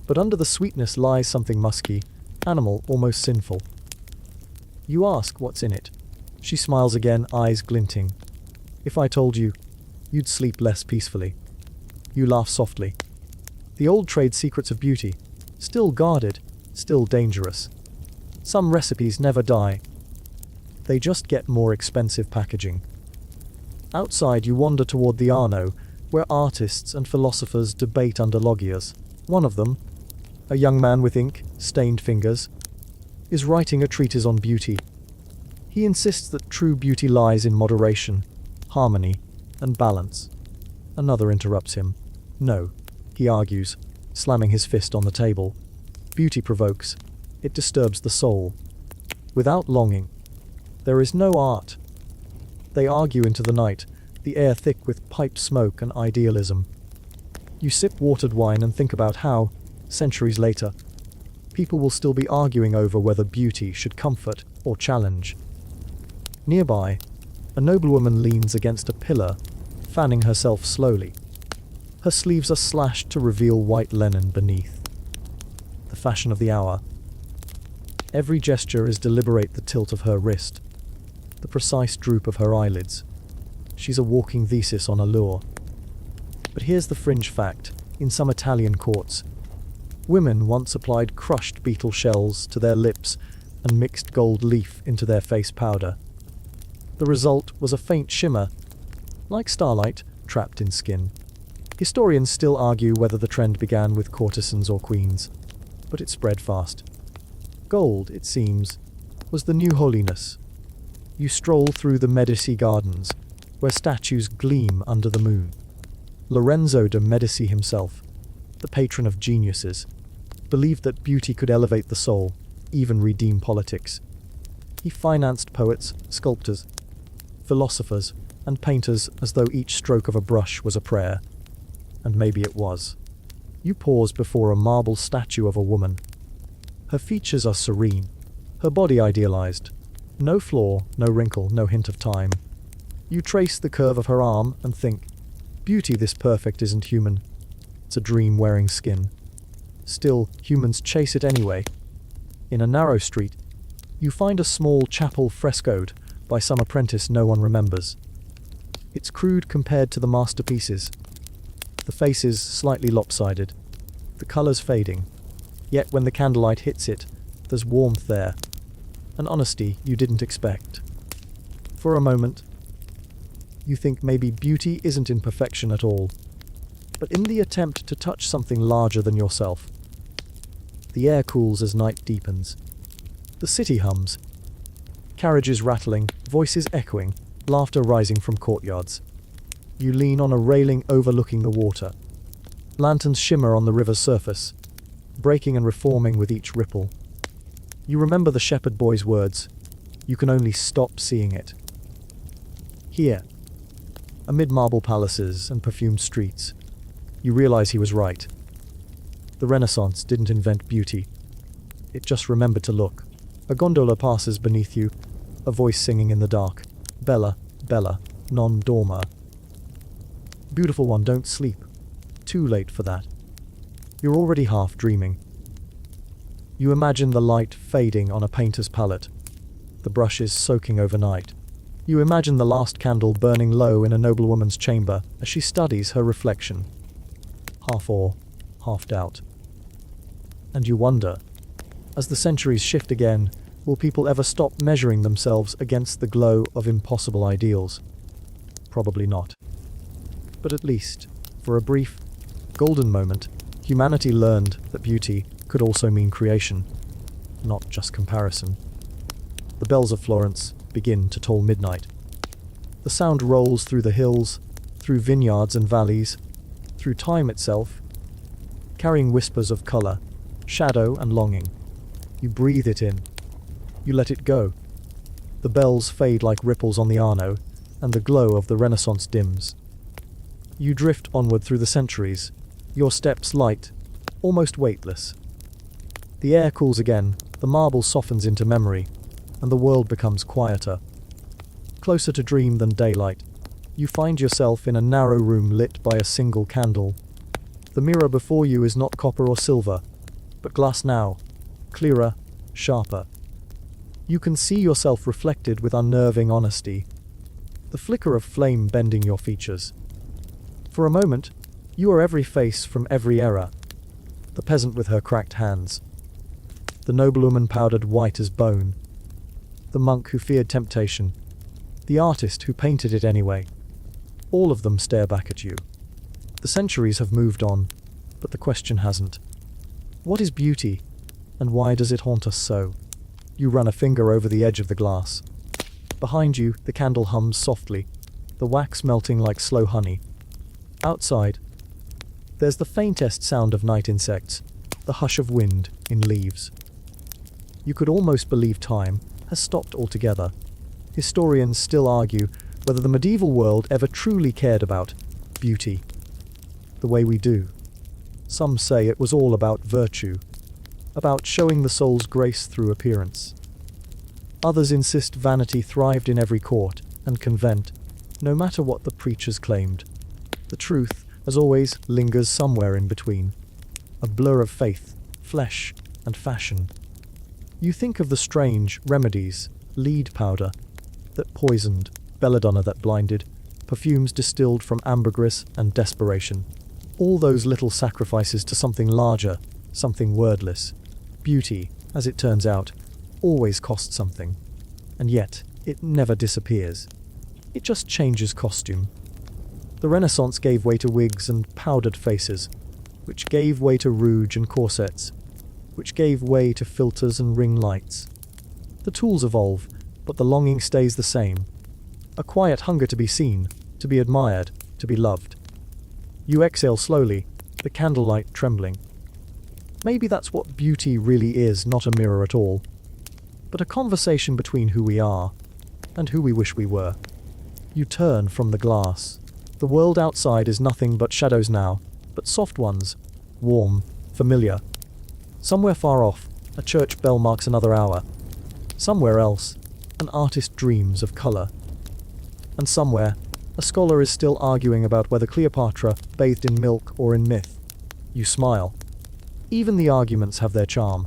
But under the sweetness lies something musky, animal, almost sinful. You ask what's in it. She smiles again, eyes glinting. "If I told you, you'd sleep less peacefully." You laugh softly. The old trade secrets of beauty, still guarded, still dangerous. Some recipes never die. They just get more expensive packaging. Outside you wander toward the Arno, where artists and philosophers debate under loggias. One of them, a young man with ink-stained fingers, is writing a treatise on beauty. He insists that true beauty lies in moderation, harmony, and balance. Another interrupts him. "No," he argues, slamming his fist on the table. "Beauty provokes. It disturbs the soul. Without longing, there is no art." They argue into the night, the air thick with pipe smoke and idealism. You sip watered wine and think about how, centuries later, people will still be arguing over whether beauty should comfort or challenge. Nearby, a noblewoman leans against a pillar, fanning herself slowly. Her sleeves are slashed to reveal white linen beneath. The fashion of the hour. Every gesture is deliberate, the tilt of her wrist, the precise droop of her eyelids. She's a walking thesis on allure. But here's the fringe fact. In some Italian courts, women once applied crushed beetle shells to their lips and mixed gold leaf into their face powder. The result was a faint shimmer, like starlight trapped in skin. Historians still argue whether the trend began with courtesans or queens, but it spread fast. Gold, it seems, was the new holiness. You stroll through the Medici gardens, where statues gleam under the moon. Lorenzo de Medici himself, the patron of geniuses, believed that beauty could elevate the soul, even redeem politics. He financed poets, sculptors, philosophers, and painters as though each stroke of a brush was a prayer. And maybe it was. You pause before a marble statue of a woman. Her features are serene, her body idealized. No flaw, no wrinkle, no hint of time. You trace the curve of her arm and think, beauty this perfect isn't human. It's a dream wearing skin. Still, humans chase it anyway. In a narrow street, you find a small chapel frescoed by some apprentice no one remembers. It's crude compared to the masterpieces. The faces slightly lopsided, the colours fading. Yet when the candlelight hits it, there's warmth there, an honesty you didn't expect. For a moment, you think maybe beauty isn't in perfection at all, but in the attempt to touch something larger than yourself. The air cools as night deepens. The city hums. Carriages rattling, voices echoing, laughter rising from courtyards. You lean on a railing overlooking the water. Lanterns shimmer on the river's surface, breaking and reforming with each ripple. You remember the shepherd boy's words. You can only stop seeing it. Here, amid marble palaces and perfumed streets, you realize he was right. The Renaissance didn't invent beauty. It just remembered to look. A gondola passes beneath you, a voice singing in the dark. Bella, Bella, non dorma. Beautiful one, don't sleep. Too late for that. You're already half dreaming. You imagine the light fading on a painter's palette, the brushes soaking overnight. You imagine the last candle burning low in a noblewoman's chamber as she studies her reflection. Half awe, half doubt. And you wonder, as the centuries shift again, will people ever stop measuring themselves against the glow of impossible ideals? Probably not. But at least, for a brief, golden moment, humanity learned that beauty could also mean creation, not just comparison. The bells of Florence begin to toll midnight. The sound rolls through the hills, through vineyards and valleys, through time itself, carrying whispers of color, shadow and longing. You breathe it in. You let it go. The bells fade like ripples on the Arno, and the glow of the Renaissance dims. You drift onward through the centuries, your steps light, almost weightless. The air cools again, the marble softens into memory, and the world becomes quieter. Closer to dream than daylight, you find yourself in a narrow room lit by a single candle. The mirror before you is not copper or silver, but glass now, clearer, sharper. You can see yourself reflected with unnerving honesty, the flicker of flame bending your features. For a moment, you are every face from every era. The peasant with her cracked hands, the noblewoman powdered white as bone, the monk who feared temptation, the artist who painted it anyway. All of them stare back at you. The centuries have moved on, but the question hasn't. What is beauty, and why does it haunt us so? You run a finger over the edge of the glass. Behind you, the candle hums softly, the wax melting like slow honey. Outside, there's the faintest sound of night insects, the hush of wind in leaves. You could almost believe time has stopped altogether. Historians still argue whether the medieval world ever truly cared about beauty the way we do. Some say it was all about virtue, about showing the soul's grace through appearance. Others insist vanity thrived in every court and convent, no matter what the preachers claimed. The truth, as always, lingers somewhere in between, a blur of faith, flesh, and fashion. You think of the strange remedies, lead powder that poisoned, belladonna that blinded, perfumes distilled from ambergris and desperation. All those little sacrifices to something larger, something wordless. Beauty, as it turns out, always costs something. And yet, it never disappears. It just changes costume. The Renaissance gave way to wigs and powdered faces, which gave way to rouge and corsets, which gave way to filters and ring lights. The tools evolve, but the longing stays the same. A quiet hunger to be seen, to be admired, to be loved. You exhale slowly, the candlelight trembling. Maybe that's what beauty really is, not a mirror at all, but a conversation between who we are and who we wish we were. You turn from the glass. The world outside is nothing but shadows now, but soft ones, warm, familiar. Somewhere far off, a church bell marks another hour. Somewhere else, an artist dreams of color. And somewhere, a scholar is still arguing about whether Cleopatra bathed in milk or in myth. You smile. Even the arguments have their charm.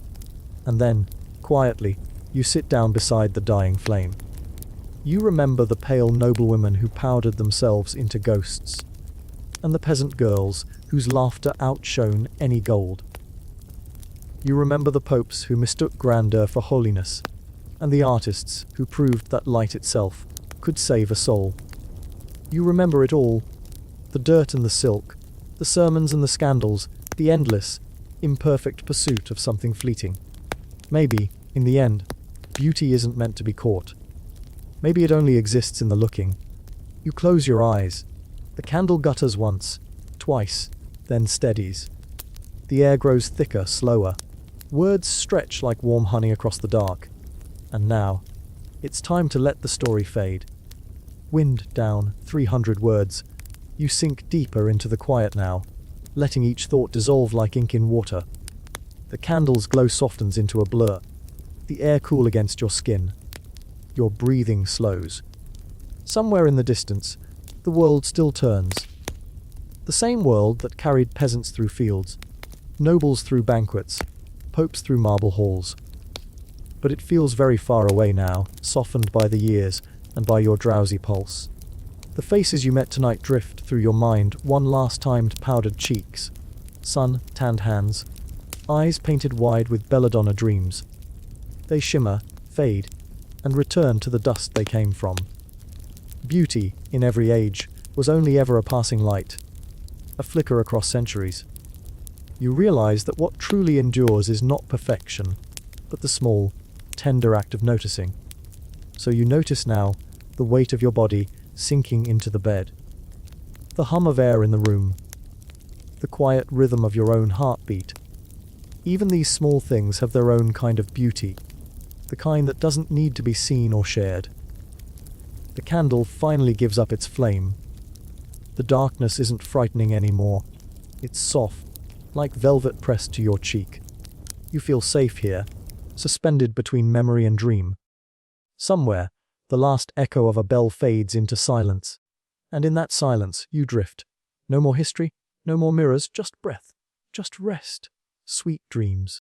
And then, quietly, you sit down beside the dying flame. You remember the pale noblewomen who powdered themselves into ghosts, and the peasant girls whose laughter outshone any gold. You remember the popes who mistook grandeur for holiness, and the artists who proved that light itself could save a soul. You remember it all, the dirt and the silk, the sermons and the scandals, the endless, imperfect pursuit of something fleeting. Maybe, in the end, beauty isn't meant to be caught. Maybe it only exists in the looking. You close your eyes. The candle gutters once, twice, then steadies. The air grows thicker, slower. Words stretch like warm honey across the dark. And now, it's time to let the story fade. Wind down 300 words. You sink deeper into the quiet now, letting each thought dissolve like ink in water. The candle's glow softens into a blur. The air cool against your skin. Your breathing slows. Somewhere in the distance, the world still turns. The same world that carried peasants through fields, nobles through banquets, popes through marble halls. But it feels very far away now, softened by the years and by your drowsy pulse. The faces you met tonight drift through your mind, one last time to powdered cheeks, sun-tanned hands, eyes painted wide with belladonna dreams. They shimmer, fade, and return to the dust they came from. Beauty, in every age, was only ever a passing light, a flicker across centuries. You realize that what truly endures is not perfection, but the small, tender act of noticing. So you notice now the weight of your body sinking into the bed, the hum of air in the room, the quiet rhythm of your own heartbeat. Even these small things have their own kind of beauty, the kind that doesn't need to be seen or shared. The candle finally gives up its flame. The darkness isn't frightening anymore. It's soft, like velvet pressed to your cheek. You feel safe here, suspended between memory and dream. Somewhere, the last echo of a bell fades into silence, and in that silence you drift. No more history, no more mirrors, just breath, just rest, sweet dreams.